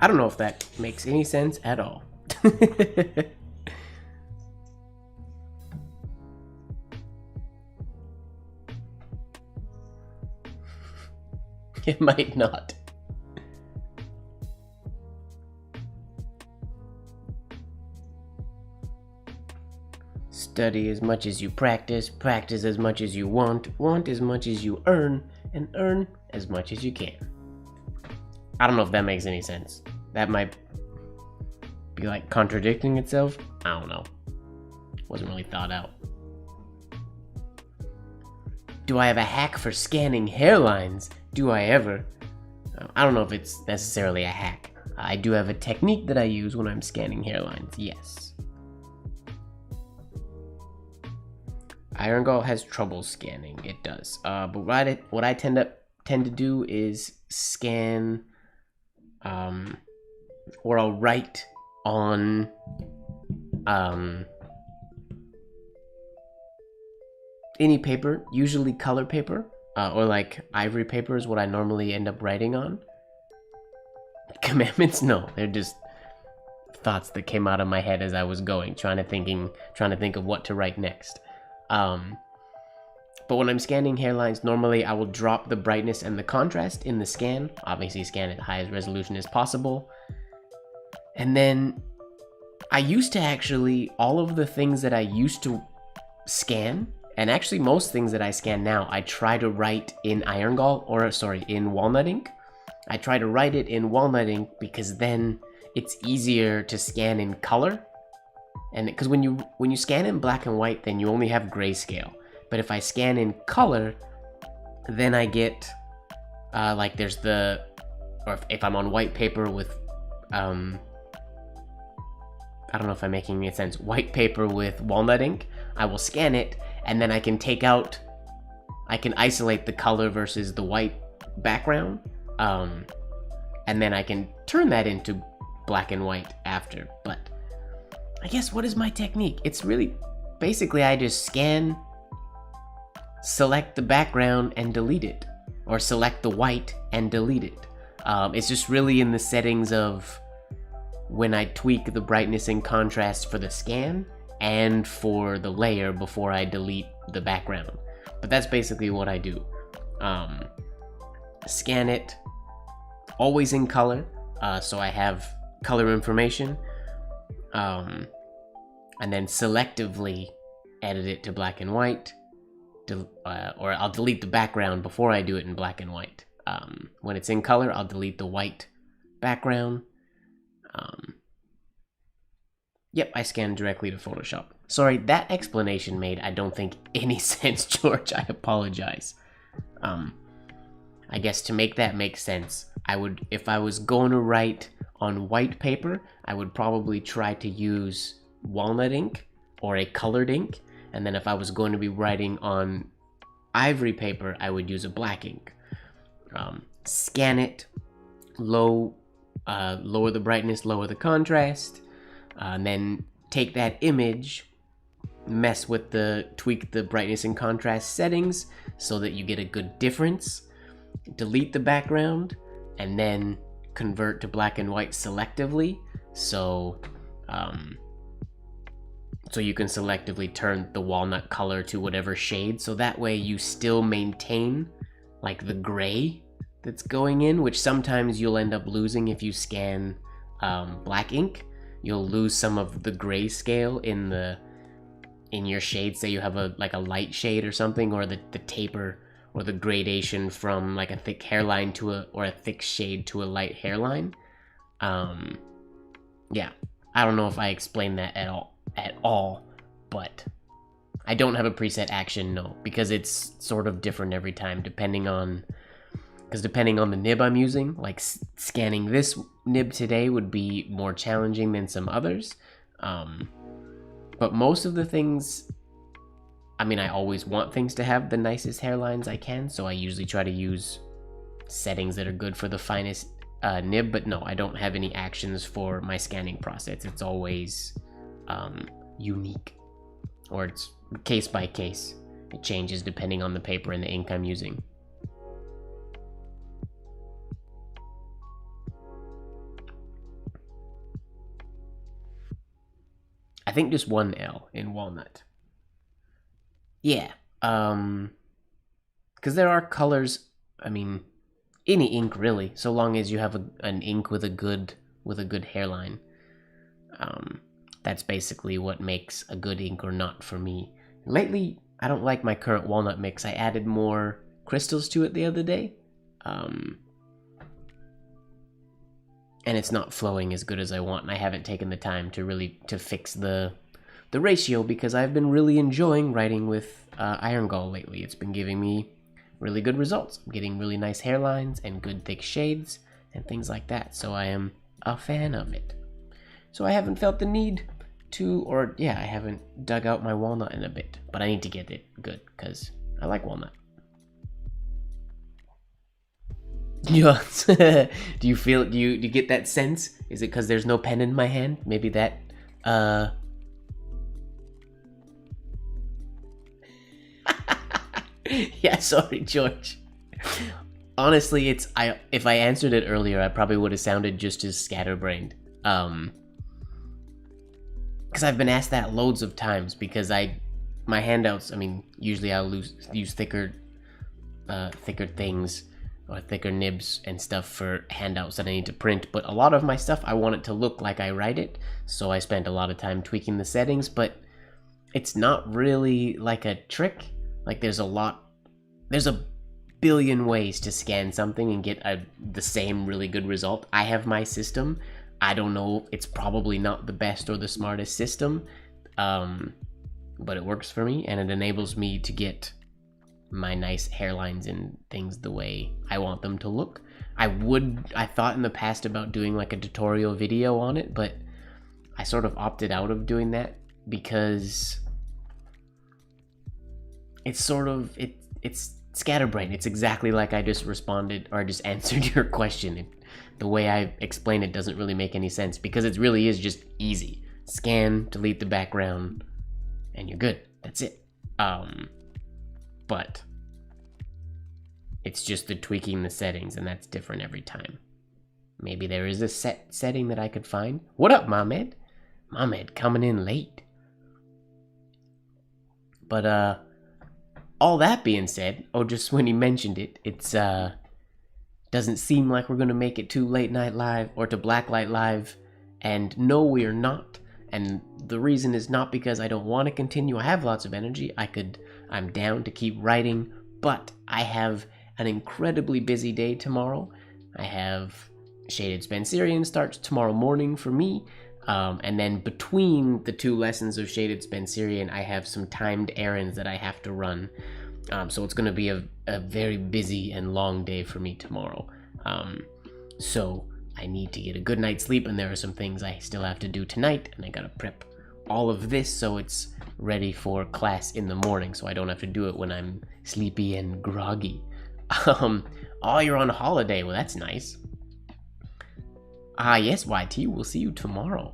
I don't know if that makes any sense at all. It might not. Study as much as you practice, practice as much as you want as much as you earn, and earn as much as you can. I don't know if that makes any sense. That might be like contradicting itself. I don't know. Wasn't really thought out. Do I have a hack for scanning hairlines? Do I ever? I don't know if it's necessarily a hack. I do have a technique that I use when I'm scanning hairlines, yes. Iron Gall has trouble scanning, it does. But what I tend to do is scan, or I'll write on any paper, usually color paper, or like ivory paper is what I normally end up writing on. Commandments? No, they're just thoughts that came out of my head as I was going, trying to think of what to write next. But when I'm scanning hairlines, normally I will drop the brightness and the contrast in the scan. Obviously scan at the highest resolution as possible. And then I used to actually, all of the things that I used to scan, and actually most things that I scan now, I try to write in Iron Gall, or sorry, in Walnut ink. I try to write it in walnut ink because then it's easier to scan in color. And because when you scan in black and white, then you only have grayscale. But if I scan in color, then I get like there's the, or if I'm on white paper with I don't know if I'm making any sense, white paper with walnut ink, I will scan it, and then I can isolate the color versus the white background, and then I can turn that into black and white after. But I guess, what is my technique? It's really, basically I just scan, select the background and delete it, or select the white and delete it. It's just really in the settings of when I tweak the brightness and contrast for the scan and for the layer before I delete the background. But that's basically what I do. Scan it, always in color, so I have color information, and then selectively edit it to black and white, or I'll delete the background before I do it in black and white. When it's in color, I'll delete the white background. Yep, I scanned directly to Photoshop. Sorry, that explanation made, I don't think, any sense, George. I apologize. I guess to make that make sense, I would, if I was going to write on white paper, I would probably try to use walnut ink or a colored ink. And then if I was going to be writing on ivory paper, I would use a black ink. Scan it, lower the brightness, lower the contrast, and then take that image, tweak the brightness and contrast settings so that you get a good difference, delete the background, and then convert to black and white selectively, so you can selectively turn the walnut color to whatever shade, so that way you still maintain like the gray that's going in, which sometimes you'll end up losing if you scan black ink. You'll lose some of the grayscale in your shades. Say you have a light shade or something, or the taper or the gradation from like a thick hairline to a thick shade to a light hairline. Yeah, I don't know if I explained that at all, but I don't have a preset action, no, because it's sort of different every time depending on the nib I'm using. Like scanning this nib today would be more challenging than some others. But most of the things, I mean, I always want things to have the nicest hairlines I can, so I usually try to use settings that are good for the finest nib, but no, I don't have any actions for my scanning process. It's always unique, or it's case by case. It changes depending on the paper and the ink I'm using. I think just one L in walnut. Yeah, because there are colors, I mean, any ink really, so long as you have an ink with a good hairline. That's basically what makes a good ink or not for me. Lately, I don't like my current walnut mix. I added more crystals to it the other day. And it's not flowing as good as I want, and I haven't taken the time to fix the ratio, because I've been really enjoying writing with Iron Gall lately. It's been giving me really good results. I'm getting really nice hairlines and good thick shades and things like that, so I am a fan of it. So I haven't felt the need to, I haven't dug out my walnut in a bit, but I need to get it good because I like walnut. Yeah. Do you get that sense? Is it because there's no pen in my hand? Maybe that yeah, sorry, George. Honestly, if I answered it earlier, I probably would have sounded just as scatterbrained. Because I've been asked that loads of times, because my handouts, I mean, usually I'll use thicker things, or thicker nibs and stuff for handouts that I need to print, but a lot of my stuff I want it to look like I write it, so I spent a lot of time tweaking the settings, but it's not really like a trick. Like there's a billion ways to scan something and get the same really good result. I have my system. I don't know, it's probably not the best or the smartest system, but it works for me, and it enables me to get my nice hairlines and things the way I want them to look. I thought in the past about doing like a tutorial video on it, but I sort of opted out of doing that because it's sort of, it's scatterbrain. It's exactly like I just responded or I just answered your question. The way I explain it doesn't really make any sense because it really is just easy. Scan, delete the background, and you're good. That's it. But it's just the tweaking the settings, and that's different every time. Maybe there is a setting that I could find. What up, Mohamed? Mohamed coming in late. But all that being said, just when he mentioned it, it's doesn't seem like we're gonna make it to Late Night Live or to Blacklight Live, and no, we are not. And the reason is not because I don't want to continue. I have lots of energy. I'm down to keep writing, but I have an incredibly busy day tomorrow. I have Shaded Spencerian starts tomorrow morning for me, and then between the 2 lessons of Shaded Spencerian, I have some timed errands that I have to run. So it's going to be a very busy and long day for me tomorrow. So I need to get a good night's sleep, and there are some things I still have to do tonight, and I got to prep all of this so it's ready for class in the morning, so I don't have to do it when I'm sleepy and groggy. Oh, you're on holiday. Well, that's nice. Yes, YT, we'll see you tomorrow.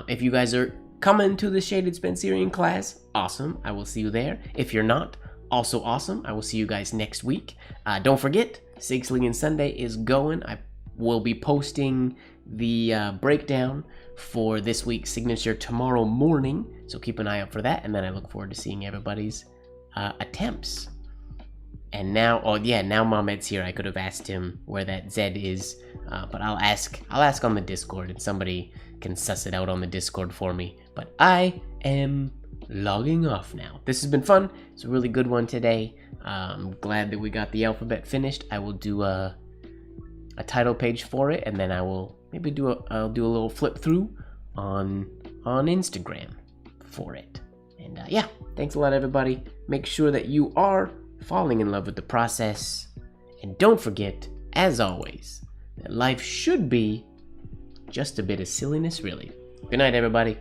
If you guys are coming to the Shaded Spencerian class, awesome. I will see you there. If you're not, also awesome. I will see you guys next week. Don't forget, Sigsling Sunday is going. I will be posting the breakdown for this week's signature tomorrow morning, so keep an eye out for that, and then I look forward to seeing everybody's attempts. And now, now Mohamed's here. I could have asked him where that Z is, but I'll ask on the Discord, and somebody can suss it out on the Discord for me. But I am logging off now. This has been fun. It's a really good one today. I'm glad that we got the alphabet finished. I will do a title page for it, and then I will maybe I'll do a little flip through on Instagram for it. And yeah, thanks a lot, everybody. Make sure that you are falling in love with the process, and don't forget, as always, that life should be just a bit of silliness, really. Good night, everybody.